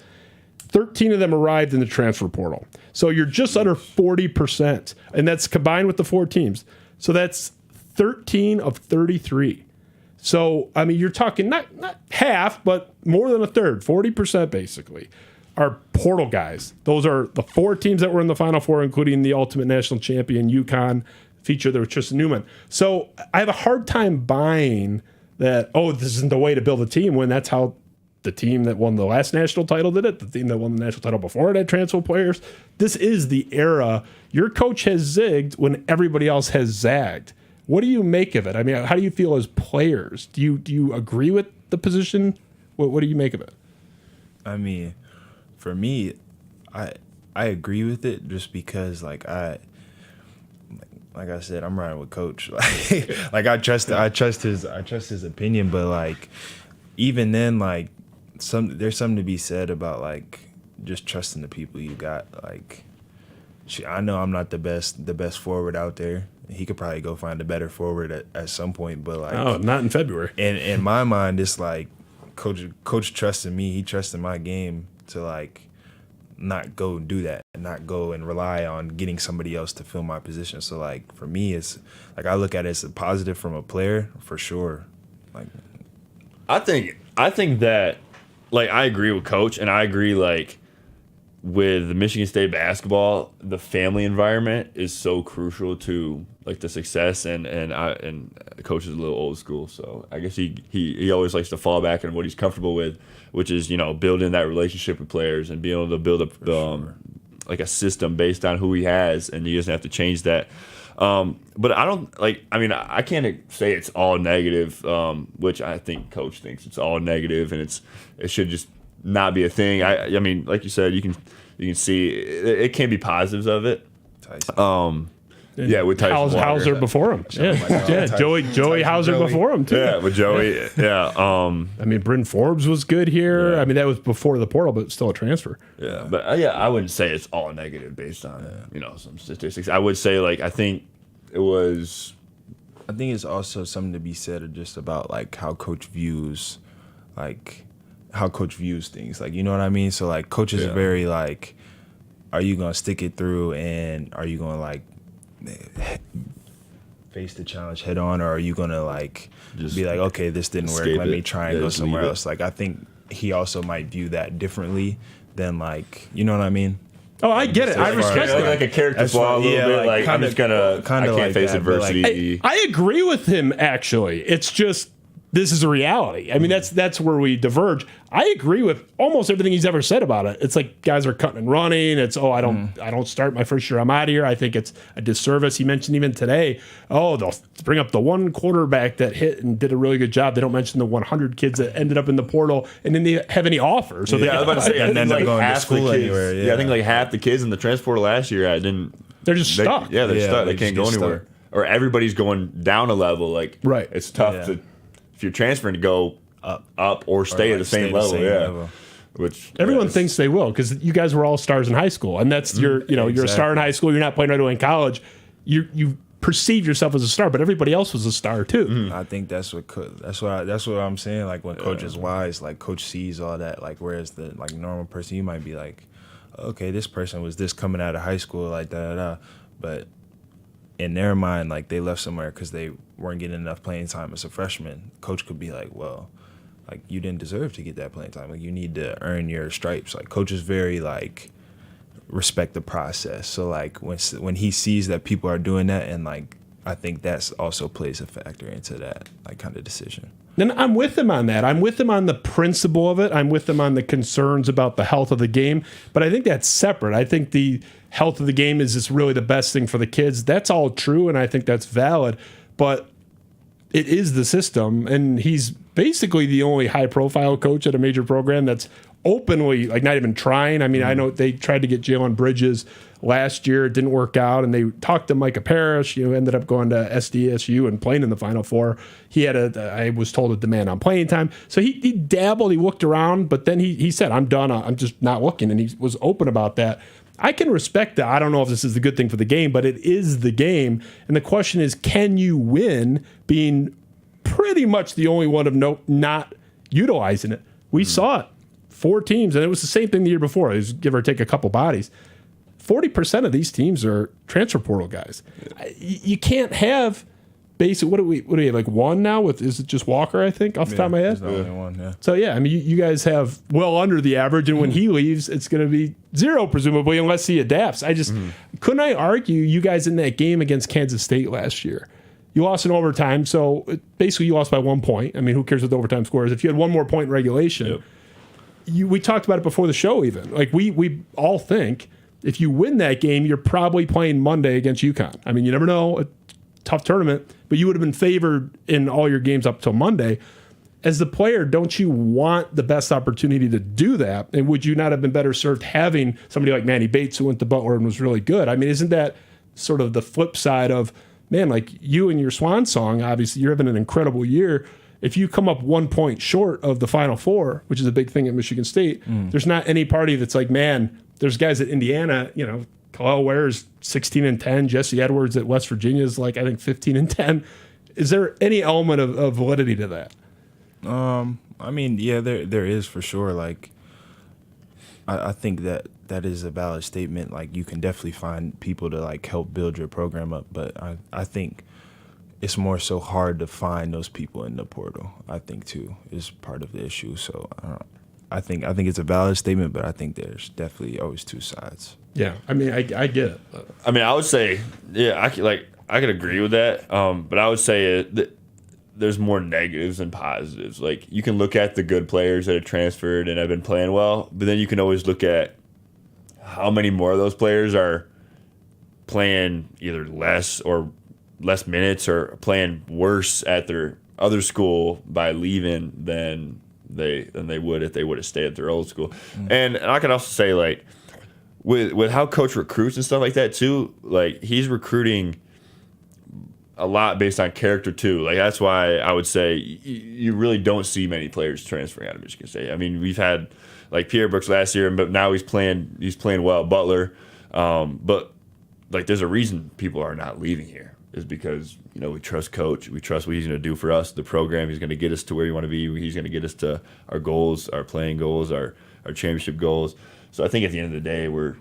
13 of them arrived in the transfer portal. So you're just under 40%. And that's combined with the 4 teams. So that's 13 of 33. So, I mean, you're talking not half, but more than a third, 40% basically, are portal guys. Those are the 4 teams that were in the Final Four, including the ultimate national champion, UConn, feature there was Tristan Newman. So I have a hard time buying that, this isn't the way to build a team, when that's how the team that won the last national title did it, the team that won the national title before it had transfer players. This is the era. Your coach has zigged when everybody else has zagged. What do you make of it? I mean, how do you feel as players? Do you agree with the position? What do you make of it? I mean, for me, I agree with it just because, like I said, I'm riding with Coach. Like I trust his opinion, but like even then, like there's something to be said about like just trusting the people you got. Like I know I'm not the best forward out there. He could probably go find a better forward at some point, but like not in February. In my mind, it's like Coach trusted me. He trusted my game to like not go and do that, and not go and rely on getting somebody else to fill my position. So like for me, it's like I look at it as a positive from a player for sure. Like I think that like I agree with Coach, and I agree like with Michigan State basketball, the family environment is so crucial to like the success, and Coach is a little old school, so I guess he always likes to fall back on what he's comfortable with, which is building that relationship with players and being able to build up like a system based on who he has, and he doesn't have to change that. But I don't like. I mean, I can't say it's all negative, which I think Coach thinks it's all negative, and it should just not be a thing. I mean, like you said, you can see it can be positives of it. With Tyson Hauser before him. Joey Hauser before him too. Yeah, with Joey. Yeah. I mean, Bryn Forbes was good here. Yeah. I mean, that was before the portal, but still a transfer. Yeah, but I wouldn't say it's all negative based on some statistics. I would say like I think it's also something to be said just about like how Coach views things, like, you know what I mean? So like Coach is very like, are you gonna stick it through, and are you gonna like face the challenge head on, or are you gonna like just be like, okay, this didn't work, let me try and go somewhere else? Like I think he also might view that differently than like, you know what I mean? Oh, I get it. I respect it. Like a character flaw a little bit. Like I'm just I can't face adversity. Like, I agree with him actually. It's just this is a reality. I mean, that's where we diverge. I agree with almost everything he's ever said about it. It's like guys are cutting and running. It's I don't start my first year, I'm out of here. I think it's a disservice. He mentioned even today, they'll bring up the one quarterback that hit and did a really good job. They don't mention the 100 kids that ended up in the portal and then they have any offers. So I was about to say, and then they're going to school anywhere. Yeah, I think like half the kids in the transfer portal last year they're just stuck. Yeah, they're stuck. They can't go anywhere. Or everybody's going down a level. Like it's tough to. If you're transferring to go up or stay at the same level, which everyone thinks they will, because you guys were all stars in high school, and that's you're a star in high school. You're not playing right away in college. You perceive yourself as a star, but everybody else was a star too. I think that's what I'm saying. Like when Coach is wise, like Coach sees all that. Like whereas the like normal person, you might be like, okay, this person was this coming out of high school, like da. But in their mind, like they left somewhere because they weren't getting enough playing time as a freshman. Coach could be like, well, like you didn't deserve to get that playing time. Like you need to earn your stripes. Like coach is very like respect the process. So like when he sees that people are doing that, and like I think that's also plays a factor into that like kind of decision. And I'm with him on that. I'm with him on the principle of it. I'm with him on the concerns about the health of the game. But I think that's separate. I think the health of the game is just really the best thing for the kids. That's all true, and I think that's valid. But it is the system, and he's basically the only high-profile coach at a major program that's openly, like, not even trying. I mean, I know they tried to get Jalen Bridges last year. It didn't work out, and they talked to Micah Parrish, ended up going to SDSU and playing in the Final Four. He had I was told, a demand on playing time. So he dabbled, he looked around, but then he said, I'm done. I'm just not looking, and he was open about that. I can respect that. I don't know if this is a good thing for the game, but it is the game. And the question is, can you win being pretty much the only one of note not utilizing it? We saw it. 4 teams, and it was the same thing the year before. It was give or take a couple bodies. 40% of these teams are transfer portal guys. You can't have basic. What do we have, like one now? Is it just Walker, I think, off the top of my head? The only one, yeah. So, yeah, I mean, you guys have well under the average, and when he leaves, it's going to be 0, presumably, unless he adapts. Couldn't I argue you guys in that game against Kansas State last year? You lost in overtime, so basically you lost by 1 point. I mean, who cares what the overtime score is? If you had one more point in regulation, we talked about it before the show even. Like, we all think if you win that game, you're probably playing Monday against UConn. I mean, you never know. A tough tournament, but you would have been favored in all your games up till Monday. As the player, don't you want the best opportunity to do that? And would you not have been better served having somebody like Manny Bates who went to Butler and was really good? I mean, isn't that sort of the flip side of, man, like you and your swan song, obviously you're having an incredible year. If you come up 1 point short of the Final Four, which is a big thing at Michigan State, there's not any party that's like, man, there's guys at Indiana, Khalil Ware's 16-10, Jesse Edwards at West Virginia is like, I think 15-10. Is there any element of validity to that? I mean, yeah, there is for sure. Like, I think that is a valid statement. Like, you can definitely find people to like help build your program up, but I think it's more so hard to find those people in the portal. I think too is part of the issue. So I think it's a valid statement, but I think there's definitely always two sides. Yeah, I mean, I get it. I mean, I would say, yeah, I could agree with that, but I would say that there's more negatives than positives. Like, you can look at the good players that have transferred and have been playing well, but then you can always look at how many more of those players are playing either less minutes or playing worse at their other school by leaving than they would if they would have stayed at their old school. Mm-hmm. And I can also say, like, with how coach recruits and stuff like that too, like, he's recruiting a lot based on character too. Like, that's why I would say you really don't see many players transferring out of Michigan State. I mean, we've had like Pierre Brooks last year, but now he's playing well. Butler, but like, there's a reason people are not leaving here, is because we trust coach, we trust what he's going to do for us, the program. He's going to get us to where we want to be. He's going to get us to our goals, our playing goals, our championship goals. So I think at the end of the day, we're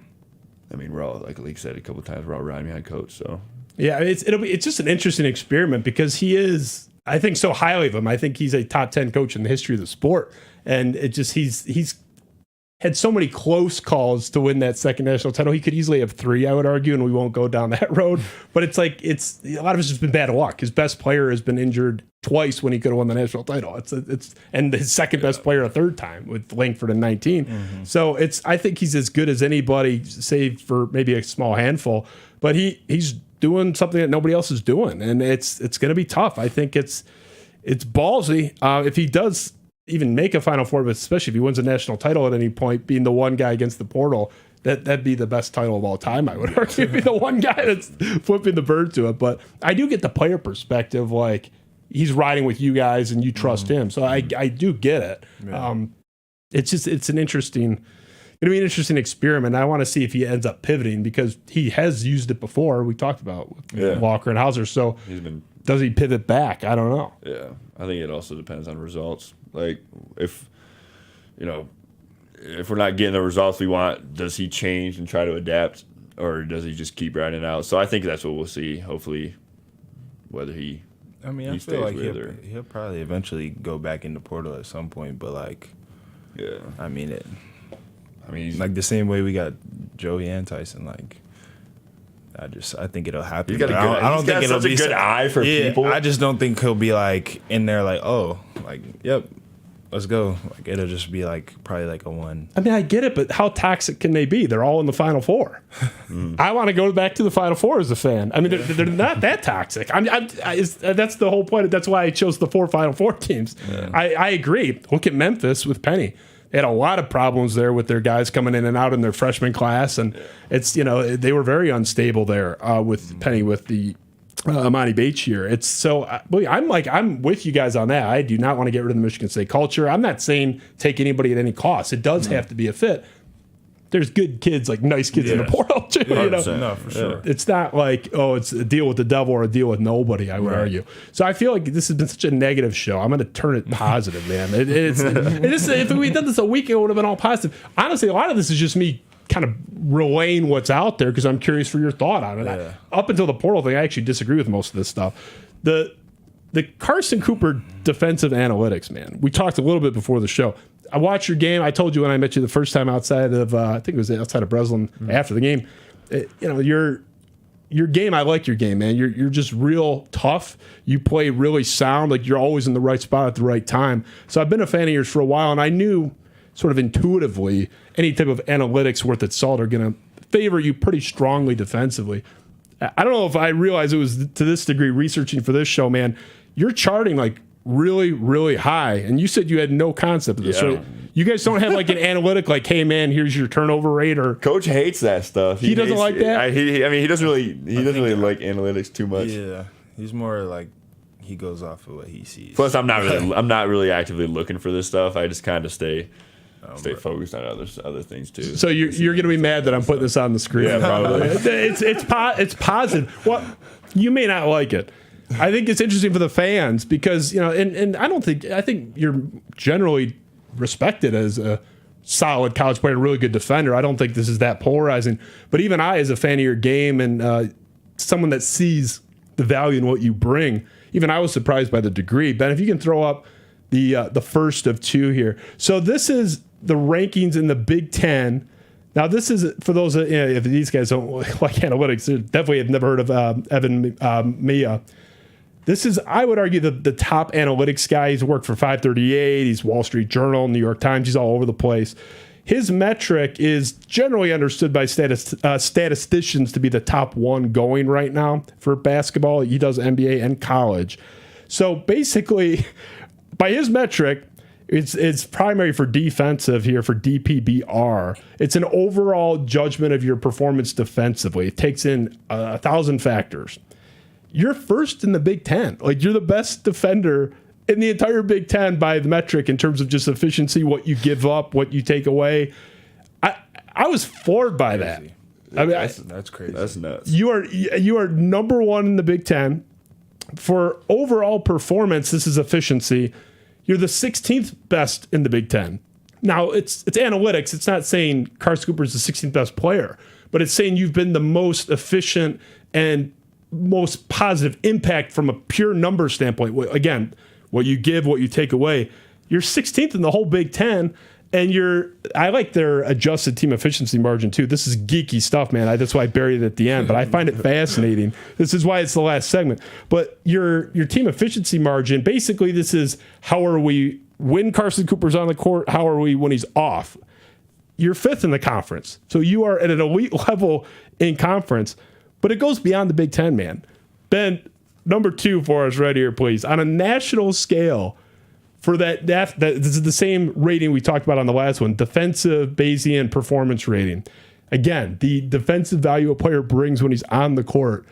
all, like Malik said a couple of times, we're all riding behind coach. So. Yeah, it's just an interesting experiment because he is, I think, so highly of him. I think he's a top 10 coach in the history of the sport, and it just he's had so many close calls to win that second national title. He could easily have 3, I would argue, and we won't go down that road. But it's like a lot of it's just been bad luck. His best player has been injured twice when he could have won the national title. And his second best player a third time with Langford in 19. Mm-hmm. So I think he's as good as anybody, save for maybe a small handful. But he's doing something that nobody else is doing, and it's going to be tough. I think it's ballsy if he does even make a Final Four, but especially if he wins a national title at any point, being the one guy against the portal, that'd be the best title of all time, I would argue. Be the one guy that's flipping the bird to it. But I do get the player perspective, like, he's riding with you guys and you trust him. So I do get it. Yeah. It's an interesting experiment. I want to see if he ends up pivoting, because he has used it before. We talked about Walker and Hauser. So does he pivot back? I don't know. Yeah, I think it also depends on results. Like, if if we're not getting the results we want, does he change and try to adapt, or does he just keep riding it out? So I think that's what we'll see. Hopefully, whether he. I mean, I feel like he'll probably eventually go back into Portal at some point, but like, yeah, I mean, like the same way we got Joey and Tyson, like. I think it'll happen. I don't think it'll be such a good eye for people. I just don't think he'll be like in there like, oh, like, yep, let's go. Like it'll just be like probably like a one. I mean, I get it, but how toxic can they be? They're all in the Final Four. I want to go back to the Final Four as a fan. I mean, they're not that toxic. That's the whole point. That's why I chose the 4 Final Four teams. Yeah. I agree. Look at Memphis with Penny. They had a lot of problems there with their guys coming in and out in their freshman class, and it's they were very unstable there with Penny with the Amani Bates year. It's so I'm with you guys on that. I do not want to get rid of the Michigan State culture. I'm not saying take anybody at any cost. It does have to be a fit. There's good kids, like nice kids in the portal too. No, for sure. It's not like, it's a deal with the devil or a deal with nobody, I would argue. So I feel like this has been such a negative show. I'm going to turn it positive, man. If we did this a week ago, it would have been all positive. Honestly, a lot of this is just me kind of relaying what's out there because I'm curious for your thought on it. Yeah. Up until the portal thing, I actually disagree with most of this stuff. The Carson Cooper defensive analytics, man. We talked a little bit before the show. I watched your game. I told you when I met you the first time outside of, I think it was outside of Breslin after the game. Your game, I like your game, man. You're just real tough. You play really sound. Like you're always in the right spot at the right time. So I've been a fan of yours for a while, and I knew sort of intuitively any type of analytics worth its salt are going to favor you pretty strongly defensively. I don't know if I realized it was to this degree researching for this show, man. You're charting like really, really high. And you said you had no concept of this. Yeah. So you guys don't have like an analytic like, hey, man, here's your turnover rate. Or Coach hates that stuff. He doesn't like that? He doesn't really like analytics too much. Yeah. He's more like he goes off of what he sees. Plus, I'm not really actively looking for this stuff. I just kind of stay focused on other things too. So you're going to be mad that I'm putting this on the screen. Yeah, probably. It's positive. Well, you may not like it. I think it's interesting for the fans because, and I think you're generally respected as a solid college player, a really good defender. I don't think this is that polarizing. But even I, as a fan of your game and someone that sees the value in what you bring, even I was surprised by the degree. Ben, if you can throw up the first of two here. So this is the rankings in the Big Ten. Now, this is for those if these guys don't like analytics, they definitely have never heard of Evan Mia. This is, I would argue, the top analytics guy. He's worked for 538. He's Wall Street Journal, New York Times. He's all over the place. His metric is generally understood by statisticians to be the top one going right now for basketball. He does NBA and college. So basically, by his metric, it's primary for defensive here for DPBR. It's an overall judgment of your performance defensively. It takes in 1,000 factors. You're first in the Big Ten. Like, you're the best defender in the entire Big Ten by the metric in terms of just efficiency, what you give up, what you take away. I was floored by that. I mean, that's crazy. That's nuts. You are number one in the Big Ten. For overall performance, this is efficiency. You're the 16th best in the Big Ten. Now, it's analytics. It's not saying Carson Cooper is the 16th best player, but it's saying you've been the most efficient and most positive impact from a pure number standpoint. Again, what you give, what you take away. You're 16th in the whole Big Ten, and I like their adjusted team efficiency margin too. This is geeky stuff, man. That's why I buried it at the end, but I find it fascinating. This is why it's the last segment. But your team efficiency margin, basically this is how are we when Carson Cooper's on the court, how are we when he's off. You're fifth in the conference. So you are at an elite level in conference. But it goes beyond the Big Ten, man. Ben, number two for us right here, please. On a national scale, for that this is the same rating we talked about on the last one, defensive Bayesian performance rating. Again, the defensive value a player brings when he's on the court.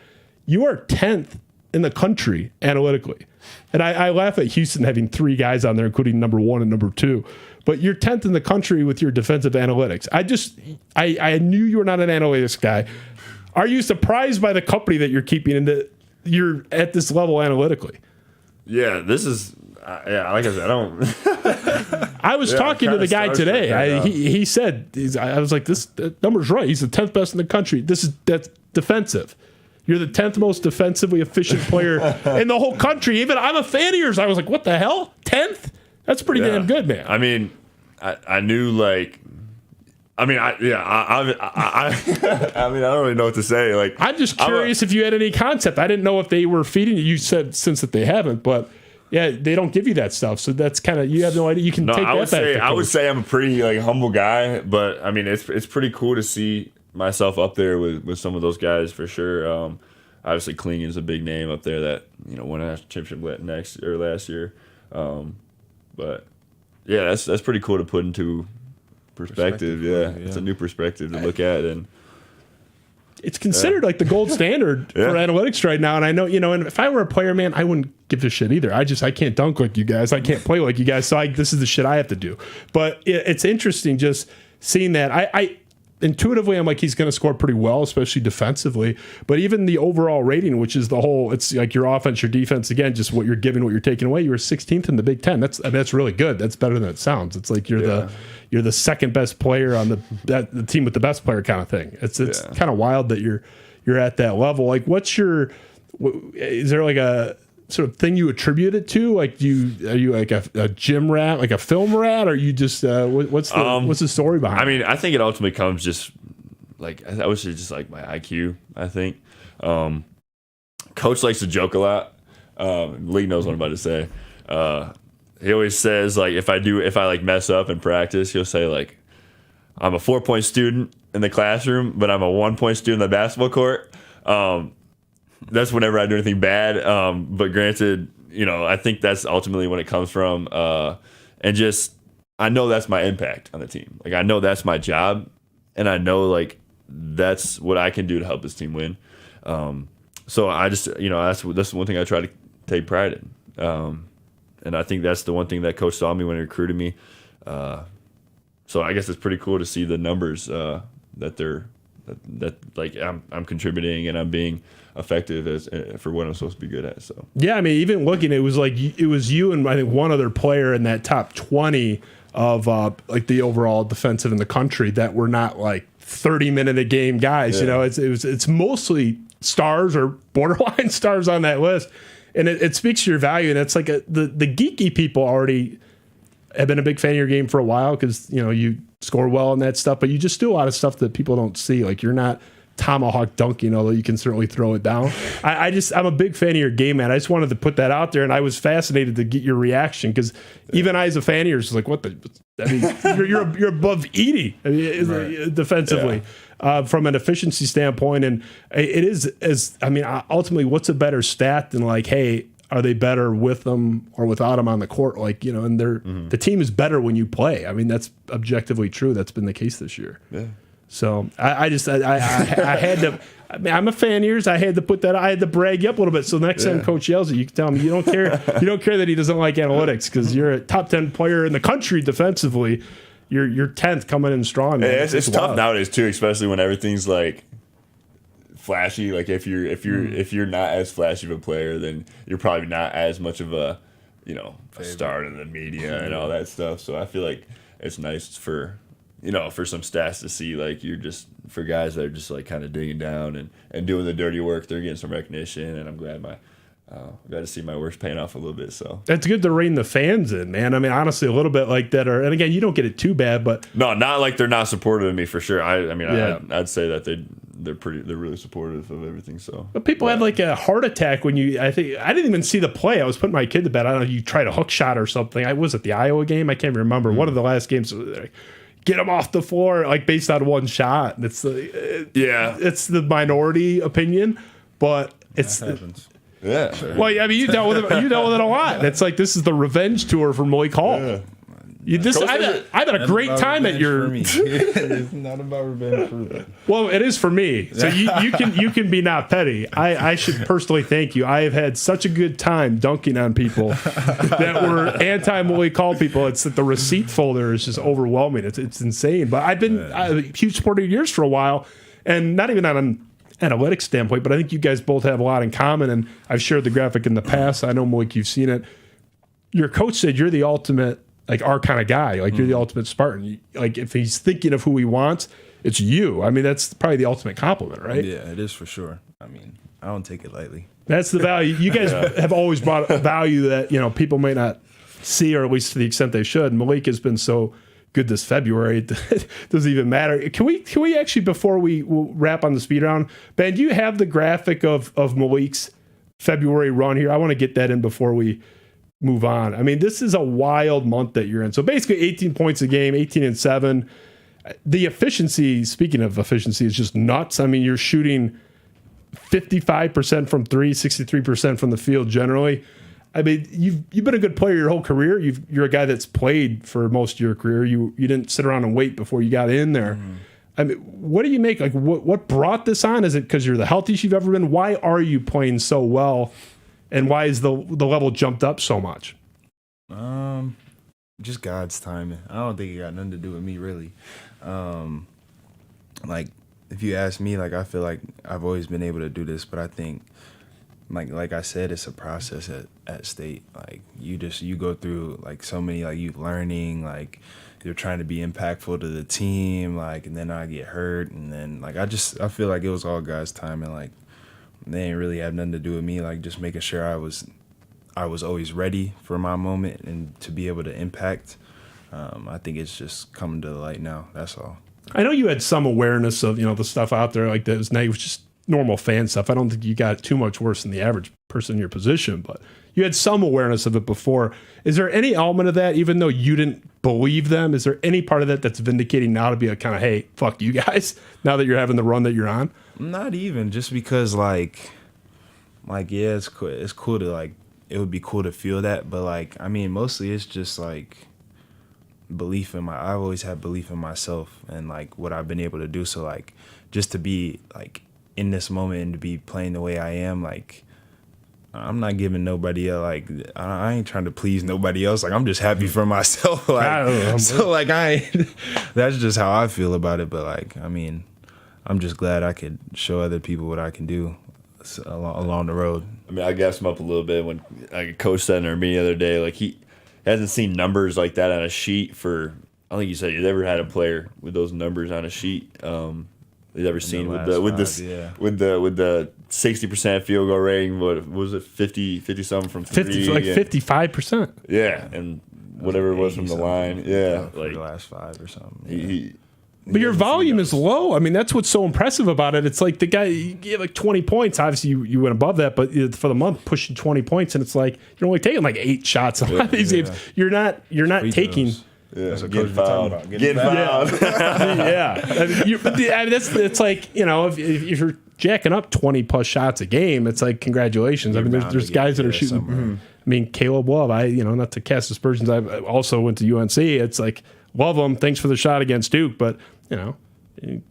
You are 10th in the country analytically. And I laugh at Houston having three guys on there, including number one and number two. But you're 10th in the country with your defensive analytics. I knew you were not an analytics guy. Are you surprised by the company that you're keeping and that you're at this level analytically? Yeah, this is like I said, I was talking to the guy today. He said, I was like, this number's right. He's the 10th best in the country. That's defensive. You're the 10th most defensively efficient player in the whole country. Even I'm a fan of yours. I was like, what the hell? 10th? That's pretty damn good, man. I mean, I knew like. I mean, I don't really know what to say. Like, I'm just curious if you had any concept. I didn't know if they were feeding you. You said since that they haven't, but yeah, they don't give you that stuff. So that's kind of, you have no idea. You can take that. I would say I'm a pretty like humble guy, but I mean, it's pretty cool to see myself up there with some of those guys for sure. Obviously, Klingen's a big name up there that won a national championship last year. But yeah, that's pretty cool to put into perspective. Yeah, it's a new perspective to look at, and it's considered like the gold standard for analytics right now. And I know, and if I were a player, man, I wouldn't give a shit either. I can't dunk like you guys. I can't play like you guys. So this is the shit I have to do. But it's interesting just seeing that. I intuitively, I'm like, he's going to score pretty well, especially defensively. But even the overall rating, which is the whole, it's like your offense, your defense, again, just what you're giving, what you're taking away. You were 16th in the Big Ten. That's really good. That's better than it sounds. It's like you're the second best player on the team with the best player kind of thing. It's kind of wild that you're at that level. Like, is there like a sort of thing you attribute it to? Like, are you like a gym rat, like a film rat? Or are you just what's the story behind it? I mean, I think it ultimately comes just like, I would say just like my IQ. I think Coach likes to joke a lot. Lee knows what I'm about to say. He always says like, if I like mess up in practice, he'll say like, I'm a 4-point student in the classroom, but I'm a 1-point student in the basketball court. That's whenever I do anything bad. But granted, I think that's ultimately when it comes from. And just, I know that's my impact on the team. Like, I know that's my job, and I know like that's what I can do to help this team win. So I just, that's the one thing I try to take pride in. And I think that's the one thing that Coach saw me when he recruited me. So I guess it's pretty cool to see the numbers that like I'm contributing and I'm being effective for what I'm supposed to be good at. So yeah, I mean, even looking, it was you and I think one other player in that top 20 of like the overall defensive in the country that were not like 30-minute a game guys. Yeah. It's mostly stars or borderline stars on that list. And it speaks to your value, and it's like the geeky people already have been a big fan of your game for a while because you score well and that stuff, but you just do a lot of stuff that people don't see. Like, you're not tomahawk dunking, although you can certainly throw it down. I'm a big fan of your game, man. I just wanted to put that out there, and I was fascinated to get your reaction because even I, as a fan of yours, was like, what the? I mean, you're above Edie defensively. From an efficiency standpoint, and it is ultimately, what's a better stat than like, hey, are they better with them or without them on the court? Like, and the team is better when you play. I mean, that's objectively true. That's been the case this year. Yeah. So I had to. I mean, I'm a fan of yours. I had to put that. I had to brag you up a little bit. So next time Coach yells at you, can tell him you don't care. You don't care that he doesn't like analytics because you're a top 10 player in the country defensively. You're 10th coming in strong. Man. It's tough nowadays too, especially when everything's like flashy. Like if you're not as flashy of a player, then you're probably not as much of a a star in the media and all that stuff. So I feel like it's nice for some stats to see like you're just for guys that are just like kind of digging down and doing the dirty work. They're getting some recognition, and I'm glad to see my work's paying off a little bit. So it's good to rein the fans in, man. I mean, honestly, a little bit like that. And again, you don't get it too bad, but no, not like they're not supportive of me for sure. I'd say that they're really supportive of everything. So, but people had like a heart attack when I didn't even see the play. I was putting my kid to bed. I don't know. You tried a hook shot or something. I was at the Iowa game. I can't remember. One of the last games. Like, get him off the floor, like based on one shot. It's it's the minority opinion, but it's. Yeah. Sure. Well, I mean, you dealt with it a lot. It's like this is the revenge tour for Malik Hall. Yeah. I've had a great time at your. It's not about revenge for them. Well, it is for me. So you can be not petty. I should personally thank you. I have had such a good time dunking on people that were anti-Malik Hall people. It's that the receipt folder is just overwhelming. It's insane. But I've been a huge supporter of yours for a while, and not even on an analytics standpoint, but I think you guys both have a lot in common, and I've shared the graphic in the past. I know, Malik, you've seen it. Your coach said you're the ultimate like our kind of guy. Like you're the ultimate Spartan. Like if he's thinking of who he wants, it's you. I mean, that's probably the ultimate compliment, right? Yeah, it is for sure. I mean, I don't take it lightly. That's the value. You guys have always brought a value that, people may not see, or at least to the extent they should. Malik has been so good this February, it doesn't even matter. Can we actually, before we wrap on the speed round, Ben, do you have the graphic of Malik's February run here? I want to get that in before we move on. I mean, this is a wild month that you're in. So basically 18 points a game, 18-7. The efficiency, speaking of efficiency, is just nuts. I mean, you're shooting 55% from three, 63% from the field generally. I mean, you've been a good player your whole career. You're a guy that's played for most of your career. You didn't sit around and wait before you got in there. I mean, what do you make? Like, what brought this on? Is it because you're the healthiest you've ever been? Why are you playing so well, and why is the level jumped up so much? Just God's timing. I don't think it got nothing to do with me, really. Like, if you ask me, like, I feel like I've always been able to do this, but I think, like I said, it's a process at State. Like, you go through, like, so many, like, you learning, like, you're trying to be impactful to the team, like, and then I get hurt, and then, like, I feel like it was all God's timing. Like, they ain't really have nothing to do with me, like, just making sure I was always ready for my moment and to be able to impact. I think it's just coming to the light now. That's all. I know you had some awareness of, the stuff out there like that. It was just normal fan stuff. I don't think you got too much worse than the average person in your position, but you had some awareness of it before. Is there any element of that, even though you didn't believe them, is there any part of that that's vindicating now to be a kind of, hey, fuck you guys, now that you're having the run that you're on? Not even, just because like yeah, it's cool to, like, it would be cool to feel that, but, like, I mean, mostly it's just, like, I've always had belief in myself and, like, what I've been able to do. So, like, just to be, like, in this moment and to be playing the way I am, like, I'm not giving nobody else, like, I ain't trying to please nobody else. Like, I'm just happy for myself. Like, so, like, that's just how I feel about it. But, like, I mean, I'm just glad I could show other people what I can do along the road. I mean, I gassed him up a little bit when Coach said in our meeting the other day, like, he hasn't seen numbers like that on a sheet for, I don't think you said you've ever had a player with those numbers on a sheet. He's ever seen with the 60% field goal rating. What was it, 50 something from three? 55%. Yeah, and whatever it was from the line. Yeah, like the last 5 or something. But your volume is low. I mean, that's what's so impressive about it. It's like the guy, you get like 20 points. Obviously, you went above that, but for the month, pushing 20 points, and it's like you're only taking like 8 shots a lot of these games. You're not taking. Yeah, that's what getting fouled. Getting fouled. Yeah, I mean, it's like, if you're jacking up 20 plus shots a game, it's like, congratulations. I mean, there's guys that are shooting. Mm-hmm. I mean, Caleb Love. Not to cast aspersions. I also went to UNC. It's like, love him. Thanks for the shot against Duke, but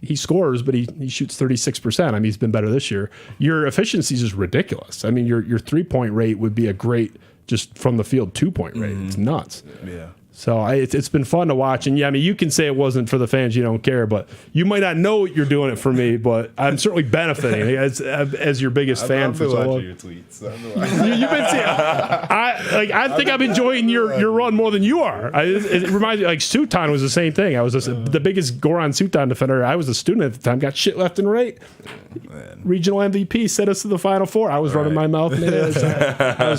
he scores, but he shoots 36%. I mean, he's been better this year. Your efficiency is just ridiculous. I mean, your 3-point rate would be a great, just from the field, 2-point rate. Mm-hmm. It's nuts. Yeah. So it's been fun to watch. And, yeah, I mean, you can say it wasn't for the fans, you don't care, but you might not know you're doing it for me, but I'm certainly benefiting as your biggest fan for so long. Your tweets. You've been seeing. I think I'm enjoying your run more than you are. It reminds me, like, Sutan was the same thing. I was the biggest Goran Sutan defender. I was a student at the time, got shit left and right. Man. Regional MVP set us to the Final Four. I was running my mouth. I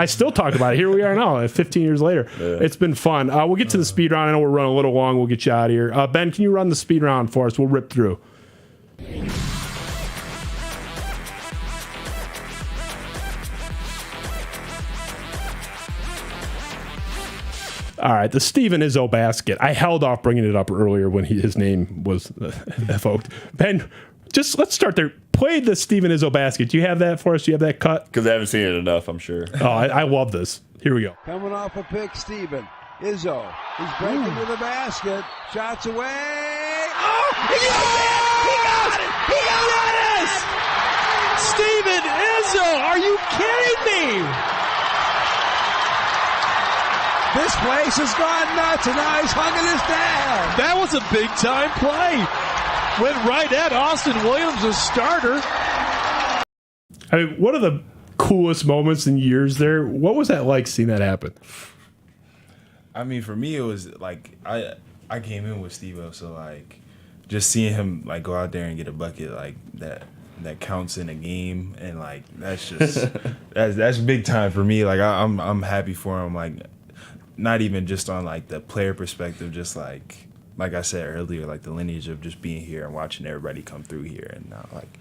still talk about it. Here we are now, 15 years later. Yeah. It's been fun. We'll get to the speed round. I know we're running a little long. We'll get you out of here. Ben, can you run the speed round for us? We'll rip through. All right, the Steven Izzo basket. I held off bringing it up earlier when his name was evoked. Ben, let's start there. Play the Steven Izzo basket. Do you have that for us? Do you have that cut? Because I haven't seen it enough, I'm sure. Oh, I love this. Here we go. Coming off a pick, Steven Izzo. He's breaking to the basket. Shots away. Oh, he got it! He got it! Steven Izzo, are you kidding me? This place has gone nuts, and now he's hugging his dad. That was a big-time play. Went right at Austin Williams, a starter. I mean, one of the coolest moments in years there. What was that like, seeing that happen? I mean, for me, it was like I came in with Steve-O, so like just seeing him like go out there and get a bucket like that counts in a game, and like that's just that's big time for me. Like I'm happy for him. Like not even just on like the player perspective, just like I said earlier, like the lineage of just being here and watching everybody come through here, and now like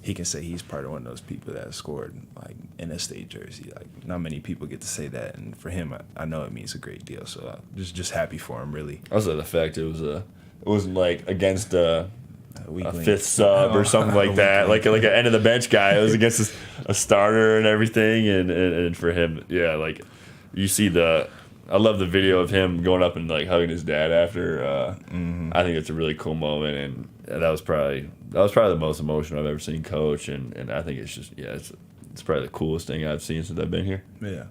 he can say he's part of one of those people that scored like in a state jersey. Like not many people get to say that, and for him, I know it means a great deal. So just happy for him, really. Also, the fact it wasn't like against a fifth sub or something like that, like an end of the bench guy. It was against a starter and everything, and for him, yeah, like you see I love the video of him going up and like hugging his dad after. I think it's a really cool moment, and that was probably the most emotional I've ever seen coach, and I think it's just it's probably the coolest thing I've seen since I've been here. Yeah,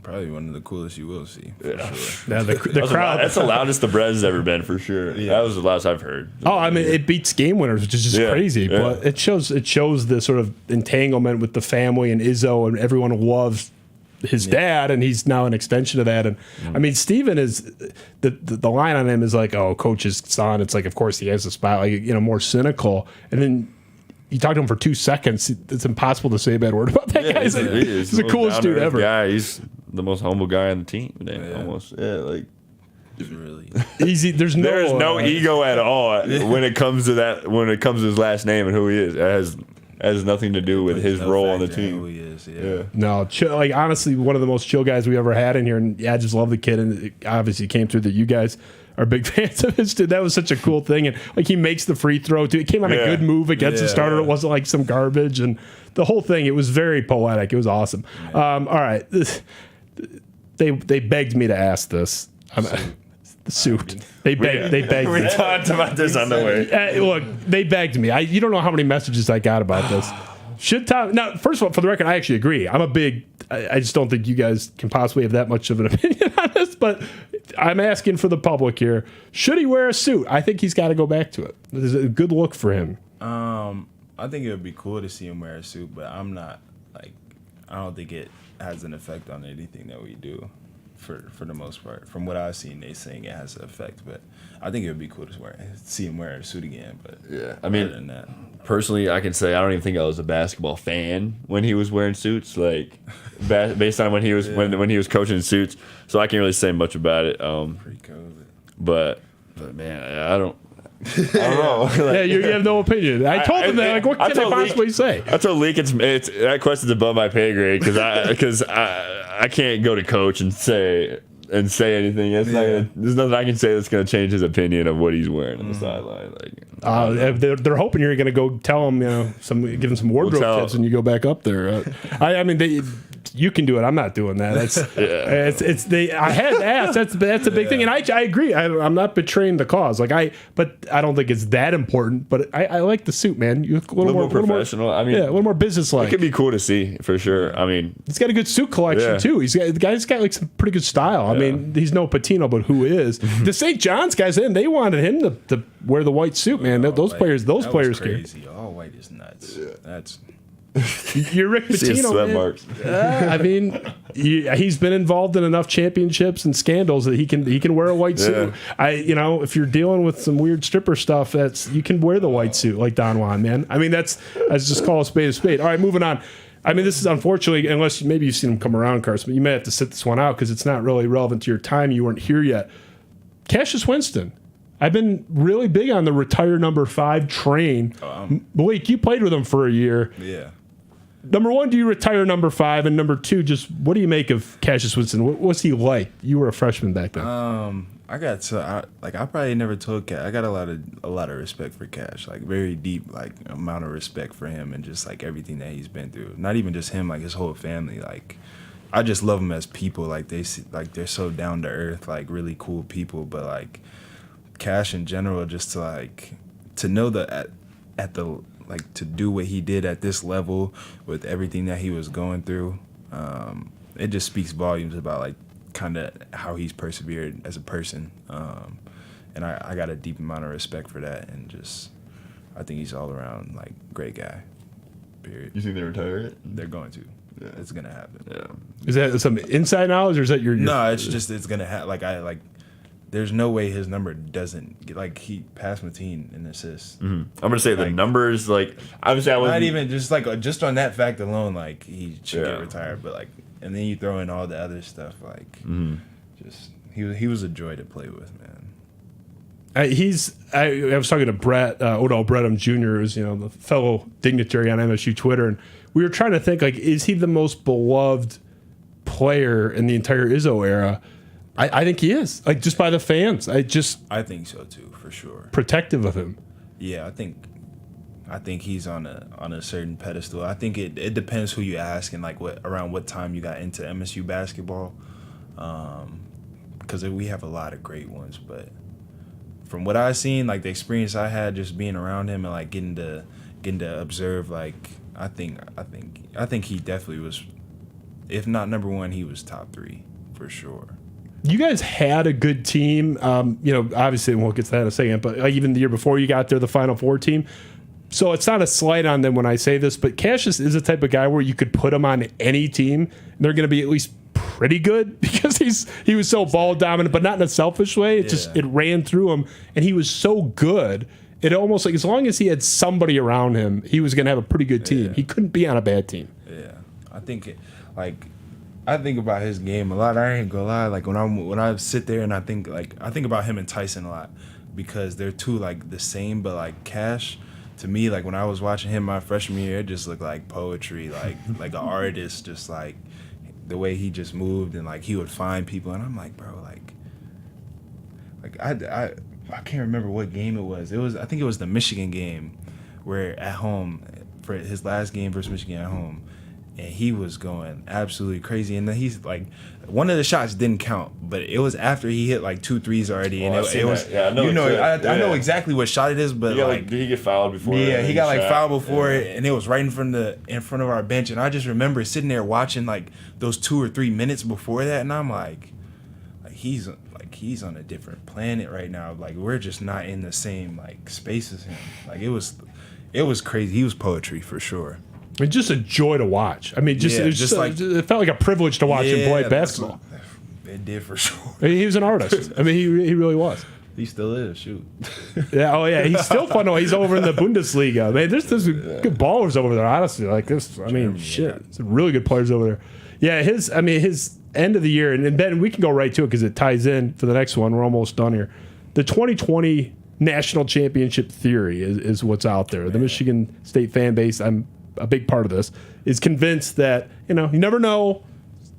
probably one of the coolest you will see. For sure. Now the crowd. That's the loudest the Brez has ever been for sure. Yeah. That was the loudest I've heard. Oh, I mean, it beats game winners, which is just crazy. Yeah. But it shows the sort of entanglement with the family and Izzo, and everyone loves his dad, and he's now an extension of that. And I mean, Steven is the line on him is like, oh, coach's son. It's like, of course he has a spot, like, more cynical. And then you talk to him for 2 seconds, it's impossible to say a bad word about that guy. He's the coolest dude ever. Guy. He's the most humble guy on the team. Almost, like. Really easy. There's no ego at all when it comes to that. When it comes to his last name and who he is, it has nothing to do with his role on the team. Who he is, No, like honestly, one of the most chill guys we ever had in here, and I just love the kid, and it obviously came through that you guys are big fans of his. Dude, that was such a cool thing, and like he makes the free throw too. It came on a good move against the starter. It wasn't like some garbage, and the whole thing. It was very poetic. It was awesome. All right, they begged me to ask this. The suit. They begged. We talked about this on the way. Look, they begged me. You don't know how many messages I got about this. Should Tom? Now, first of all, for the record, I actually agree. I just don't think you guys can possibly have that much of an opinion on this. But I'm asking for the public here. Should he wear a suit? I think he's got to go back to it. This is a good look for him. I think it would be cool to see him wear a suit, but I don't think it has an effect on anything that we do. For the most part, from what I've seen, they saying it has an effect, but I think it would be cool to see him wear a suit again. But yeah, I mean, personally, I can say I don't even think I was a basketball fan when he was wearing suits, like based on when he was when he was coaching suits. So I can't really say much about it. Pre-COVID, but man, I don't know. Like, you have no opinion. I told him that. Like, what can I possibly say? I told Leak it's that question's above my pay grade because I can't go to coach and say anything. It's not gonna, there's nothing I can say that's going to change his opinion of what he's wearing on the sideline. Like, they're hoping you're going to go tell him, give him some wardrobe tips, and you go back up there. I mean, you can do it. I'm not doing that. I had to ask. That's a big thing, and I agree. I'm not betraying the cause. But I don't think it's that important. But I like the suit, man. You a little more professional. I mean, a little more businesslike. It could be cool to see for sure. I mean, he's got a good suit collection too. The guy's got like some pretty good style. I mean, he's no Patino, but who is? The St. John's guys they wanted him to wear the white suit, man. Those players crazy. All white is nuts. Yeah. That's. You're Rick Pitino, man. I mean, he's been involved in enough championships and scandals that he can wear a white suit. If you're dealing with some weird stripper stuff, you can wear the white suit like Don Juan, man. I mean, let's just call a spade a spade. All right, moving on. I mean, this is unfortunately, unless maybe you've seen him come around, Carson, but you may have to sit this one out because it's not really relevant to your time. You weren't here yet. Cassius Winston. I've been really big on the retire number 5 train. Malik, you played with him for a year. Yeah. Number 1, do you retire number 5? And number 2, just what do you make of Cassius Winston? What was he like? You were a freshman back then. I probably never told Cash. I got a lot of respect for Cash, like very deep amount of respect for him and just like everything that he's been through. Not even just him, like his whole family. Like I just love them as people. Like they're so down to earth, like really cool people. But like Cash in general, just to know that to do what he did at this level with everything that he was going through, it just speaks volumes about kind of how he's persevered as a person. And I got a deep amount of respect for that, and just I think he's all around great guy. Period. You think they retire it? They're going to. It's gonna happen. Yeah. Is that some inside knowledge, or is that your? No, it's just it's gonna happen. There's no way his number doesn't get, he passed Mateen in assists. Mm-hmm. I'm gonna say the numbers, obviously I wasn't not even just on that fact alone, he should get retired. But and then you throw in all the other stuff, just he was a joy to play with, man. I was talking to Brett Odell Bredum Jr., who's the fellow dignitary on MSU Twitter, and we were trying to think is he the most beloved player in the entire Izzo era? I think he is, just by the fans. I think so too, for sure. Protective of him. Yeah, I think he's on a certain pedestal. I think it depends who you ask and around what time you got into MSU basketball, because we have a lot of great ones. But from what I've seen, the experience I had just being around him and getting to observe, I think he definitely was, if not number one, he was top 3 for sure. You guys had a good team. Obviously, we'll get to that in a second, but even the year before you got there, the Final Four team. So it's not a slight on them when I say this, but Cassius is the type of guy where you could put him on any team, and they're going to be at least pretty good because he was so ball dominant, but not in a selfish way. It ran through him, and he was so good. It almost as long as he had somebody around him, he was going to have a pretty good team. He couldn't be on a bad team. Yeah, I think I think about his game a lot. I ain't gonna lie. When I sit there and I think about him and Tyson a lot because they're two the same, but Cash, to me, when I was watching him my freshman year, it just looked like poetry, like an artist, just the way he just moved and he would find people, and I'm bro, I can't remember what game it was. I think it was the Michigan game, where at home for his last game versus Michigan at home. And he was going absolutely crazy. And then he's one of the shots didn't count, but it was after he hit 2 threes already. And it was, I know exactly what shot it is, but did he get fouled before? Yeah, he got fouled before it, and it was right in front of our bench. And I just remember sitting there watching those 2 or 3 minutes before that, and I'm he's on a different planet right now. We're just not in the same space as him. It was crazy. He was poetry for sure. It's just a joy to watch. I mean, it felt like a privilege to watch him play basketball. It did for sure. He was an artist. I mean, he really was. He still is. Shoot. Yeah. Oh yeah. He's still fun. He's over in the Bundesliga. Man, there's good ballers over there. Honestly, this. I mean, shit. Some really good players over there. Yeah. His end of the year, and then we can go right to it because it ties in for the next one. We're almost done here. The 2020 national championship theory is what's out there. The Michigan State fan base. I'm a big part of this, is convinced that, you never know.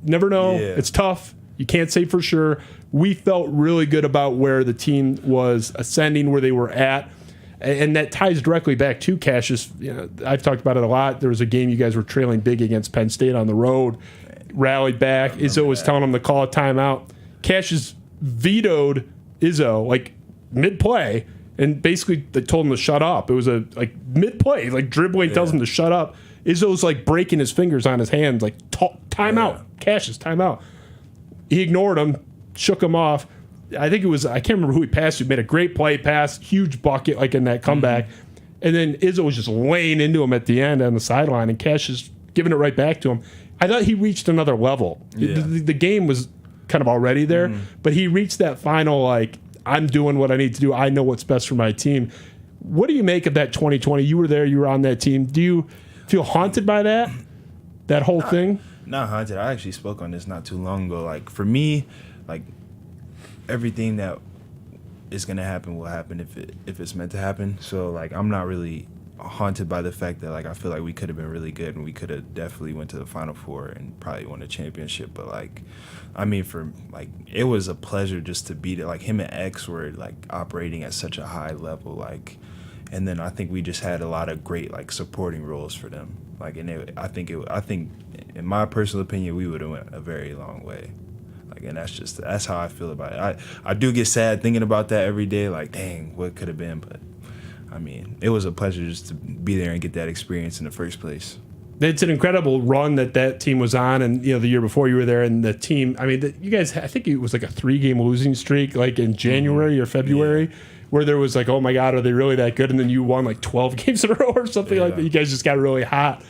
Yeah. It's tough. You can't say for sure. We felt really good about where the team was ascending, where they were at. And that ties directly back to Cassius. I've talked about it a lot. There was a game you guys were trailing big against Penn State on the road, rallied back. Izzo was telling him to call a timeout. Cassius vetoed Izzo, mid-play, and basically they told him to shut up. It was a mid-play, dribbling, tells him to shut up. Izzo's breaking his fingers on his hands, timeout. Cassius, timeout. He ignored him, shook him off. I think it was, I can't remember who he passed to. Made a great play pass, huge bucket in that comeback. Mm-hmm. And then Izzo was just laying into him at the end on the sideline, and Cassius giving it right back to him. I thought he reached another level. Yeah. The game was kind of already there, but he reached that final, I'm doing what I need to do. I know what's best for my team. What do you make of that 2020? You were there. You were on that team. Do you feel haunted by that whole thing? Not haunted. I actually spoke on this not too long ago. For me, everything that is going to happen will happen if it's meant to happen. So, I'm not really haunted by the fact that, I feel we could have been really good and we could have definitely went to the Final Four and probably won a championship. But, it was a pleasure just to be there. Him and X were, operating at such a high level, and then I think we just had a lot of great, supporting roles for them. I think in my personal opinion, we would have went a very long way. And that's how I feel about it. I do get sad thinking about that every day, dang, what could have been, but it was a pleasure just to be there and get that experience in the first place. It's an incredible run that team was on, and the year before you were there, and the team. You guys, I think it was a 3-game losing streak, in January or February, where there was oh my God, are they really that good? And then you won 12 games in a row or something like that. You guys just got really hot,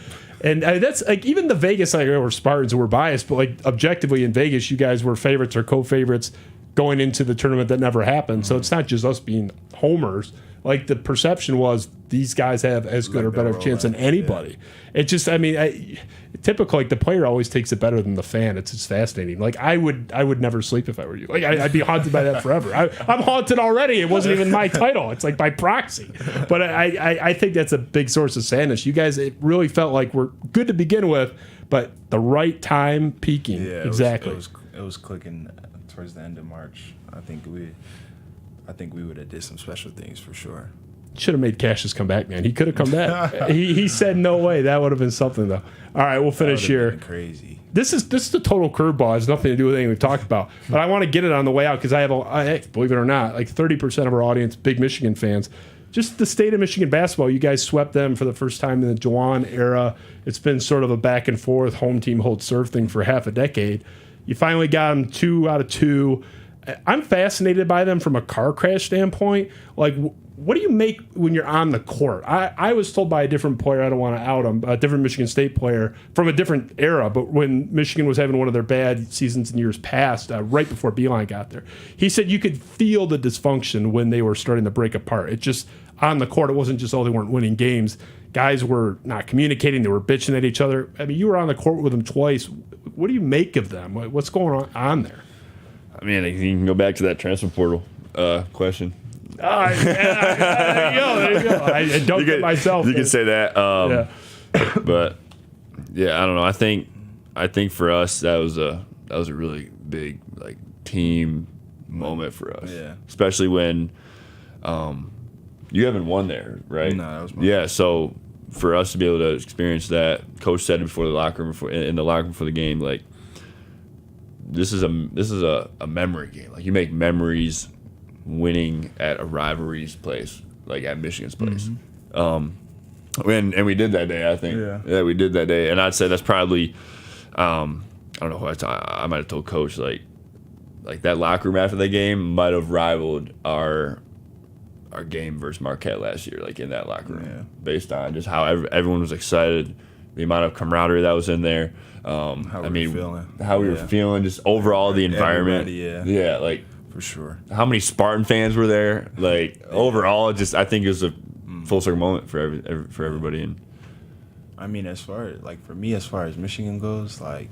And that's like even the Vegas, like we're Spartans who were biased, but like objectively in Vegas, you guys were favorites or co-favorites going into the tournament that never happened. So it's not just us being homers. Like the perception was these guys have as good or better chance than anybody. Yeah. It just, I mean, typical, like the player always takes it better than the fan. It's just fascinating. Like I would never sleep if I were you. Like I'd be haunted by that forever. I'm haunted already. It wasn't even my title. It's like by proxy. But I think that's a big source of sadness. You guys, it really felt like we're good to begin with, but the right time peaking. Yeah, exactly. It was clicking towards the end of March. I think we would have did some special things for sure. Should have made Cassius come back, man. He could have come back. he said no way. That would have been something, though. All right, we'll finish here. Crazy. This is the total curveball. It has nothing to do with anything we've talked about. But I want to get it on the way out because I have, believe it or not, like 30% of our audience, big Michigan fans. Just the state of Michigan basketball. You guys swept them for the first time in the Juwan era. It's been sort of a back and forth, home team, hold serve thing for half a decade. You finally got them 2 out of 2. I'm fascinated by them from a car crash standpoint. Like, what do you make when you're on the court? I was told by a different player, I don't want to out him, a different Michigan State player from a different era, but when Michigan was having one of their bad seasons in years past, right before Beeline got there, he said you could feel the dysfunction when they were starting to break apart. It just, on the court, it wasn't just, they weren't winning games. Guys were not communicating. They were bitching at each other. I mean, you were on the court with them twice. What do you make of them? What's going on there? I mean, you can go back to that transfer portal question. There you go. I don't get myself. You can say that. But yeah, I don't know. I think for us that was a really big like team moment for us. Yeah. Especially when you haven't won there, right? No, that was yeah. So for us to be able to experience that, Coach said it before the locker room, in the locker room before the game, like this is a memory game. Like you make memories winning at a rivalry's place, like at Michigan's place. Mm-hmm. And we did that day, I think. Yeah, we did that day. And I'd say that's probably, I don't know who I might have told Coach, like that locker room after the game might have rivaled our game versus Marquette last year, like in that locker room, based on just how everyone was excited, the amount of camaraderie that was in there. How we were feeling, just overall the environment. Yeah, like for sure. How many Spartan fans were there? Like overall, just I think it was a full circle moment for everybody. And I mean, as far as Michigan goes, like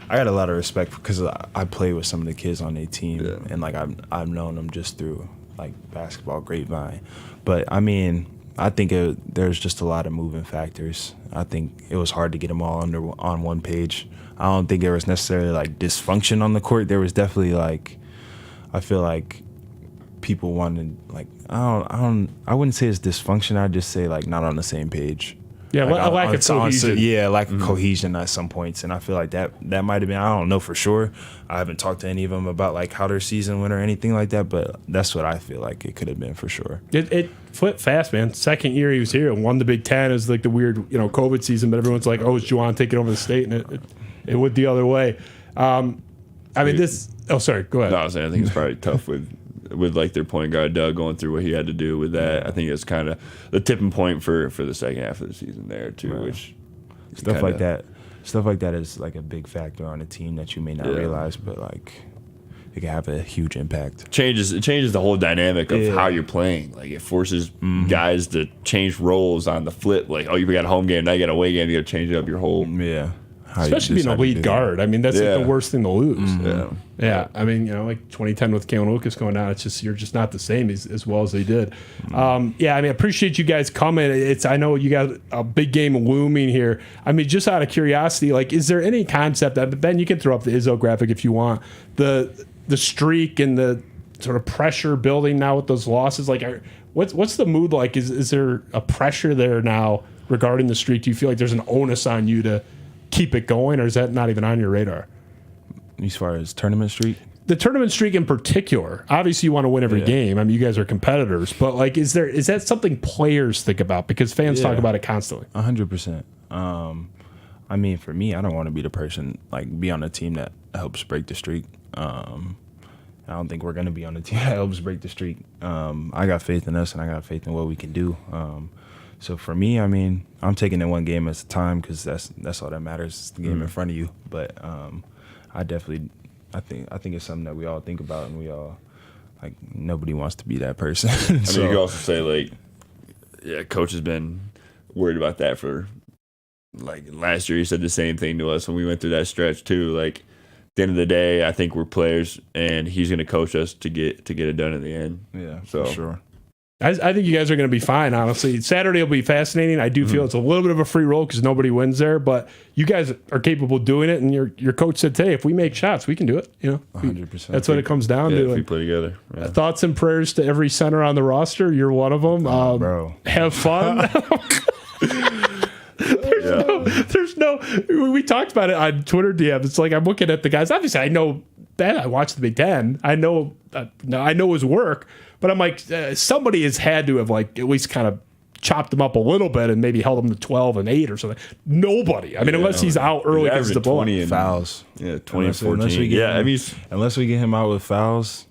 I got a lot of respect because I play with some of the kids on their team, and like I've known them just through like basketball grapevine. But I mean, I think there's just a lot of moving factors. I think it was hard to get them all on one page. I don't think there was necessarily like dysfunction on the court. There was definitely like, I feel like people wanted like I wouldn't say it's dysfunction. I'd just say like not on the same page. Yeah, like, a lack of cohesion. Lack of cohesion at some points, and I feel like that might have been. I don't know for sure. I haven't talked to any of them about like how their season went or anything like that, but that's what I feel like it could have been for sure. It flipped fast, man. Second year he was here and won the Big Ten. It was like the weird, COVID season, but everyone's like, "Oh, is Juwan taking over the state?" And it went the other way. I mean, this. Oh, sorry. Go ahead. No, I was saying I think it's probably tough with like their point guard Doug going through what he had to do with that. I think it's kind of the tipping point for the second half of the season there too, which stuff like that is like a big factor on a team that you may not realize, but like it can have a huge impact. It changes the whole dynamic of how you're playing. Like it forces guys to change roles on the flip. Like, oh, you got a home game, now you got a away game, you got to change up your whole Especially being a lead guard. I mean, that's like the worst thing to lose. Mm-hmm. Yeah. I mean, like 2010 with Kalen Lucas going down, it's just you're just not the same as well as they did. I mean, I appreciate you guys coming. I know you got a big game looming here. I mean, just out of curiosity, like, is there any concept that Ben? You can throw up the Izzo graphic if you want. The streak and the sort of pressure building now with those losses. Like, what's the mood like? Is there a pressure there now regarding the streak? Do you feel like there's an onus on you to keep it going, or is that not even on your radar? As far as tournament streak? The tournament streak in particular. Obviously, you want to win every game. I mean, you guys are competitors, but like, is that something players think about? Because fans talk about it constantly. 100%. I mean, for me, I don't want to be the person like be on a team that helps break the streak. I don't think we're going to be on a team that helps break the streak. I got faith in us, and I got faith in what we can do. So for me, I mean, I'm taking it one game at a time because that's all that matters. It's the game in front of you. But I think it's something that we all think about, and we all like nobody wants to be that person. I mean, you could also say like, yeah, coach has been worried about that for like last year. He said the same thing to us when we went through that stretch too. Like at the end of the day, I think we're players, and he's going to coach us to get it done in the end. Yeah, so for sure. I think you guys are going to be fine, honestly. Saturday will be fascinating. I do feel it's a little bit of a free roll because nobody wins there, but you guys are capable of doing it. And your coach said today, if we make shots, we can do it. 100%. That's what it comes down to. If we play together. Yeah. Thoughts and prayers to every center on the roster. You're one of them. Bro, have fun. There's no. We talked about it on Twitter DM. It's like I'm looking at the guys. Obviously, I know that I watched the Big Ten. I know his work. But I'm like, somebody has had to have like at least kind of chopped them up a little bit and maybe held them to 12 and 8 or something. Nobody. I mean, unless he's out early because the ball. 20 fouls. Yeah, 20 and 14. Unless we get him out with fouls,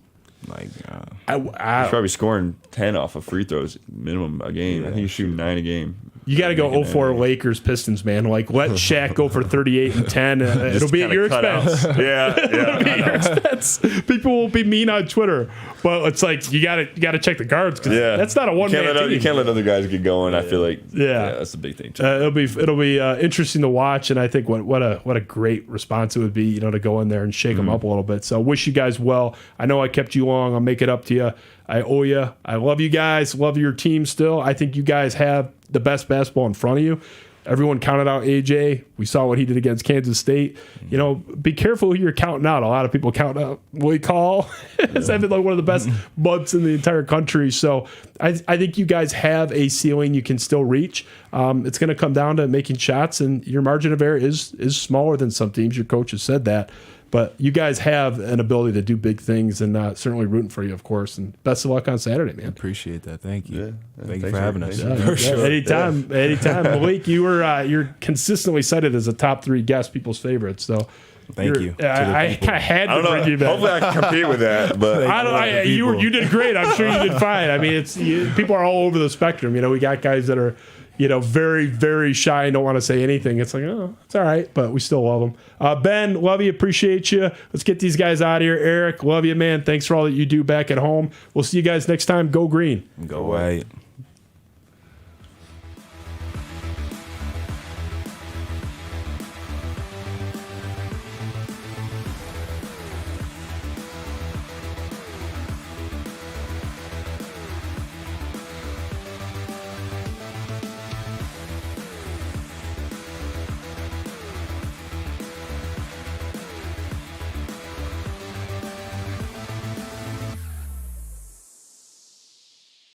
like he's probably scoring 10 off of free throws minimum a game. I think he's shooting 9 a game. You got to go 0-4 Lakers Pistons, man. Like let Shaq go for 38 and 10. It'll be at your expense. It'll be at your expense. People will be mean on Twitter, but it's like you got to check the guards because that's not a one-man team. You can't let other guys get going. I feel like that's the big thing too. It'll be interesting to watch, and I think what a great response it would be, to go in there and shake them up a little bit. So wish you guys well. I know I kept you long. I'll make it up to you. I owe you. I love you guys. Love your team still. I think you guys have the best basketball in front of you. Everyone counted out AJ. We saw what he did against Kansas State. Be careful who you're counting out. A lot of people count out Malik it's been like one of the best months in the entire country. So I think you guys have a ceiling you can still reach. It's going to come down to making shots, and your margin of error is smaller than some teams. Your coach has said that. But you guys have an ability to do big things, and certainly rooting for you, of course. And best of luck on Saturday, man. Appreciate that. Thank you. Yeah. Thank you for having us. For sure. Anytime. Malik, you're consistently cited as a top 3 guest, people's favorites. So thank you. I had to bring you back. Hopefully I can compete with that. But you did great. I'm sure you did fine. I mean, people are all over the spectrum. We got guys that are very, very shy and don't want to say anything. It's like, oh, it's all right, but we still love them. Ben, love you, appreciate you. Let's get these guys out of here. Eric, love you, man. Thanks for all that you do back at home. We'll see you guys next time. Go green. Go white.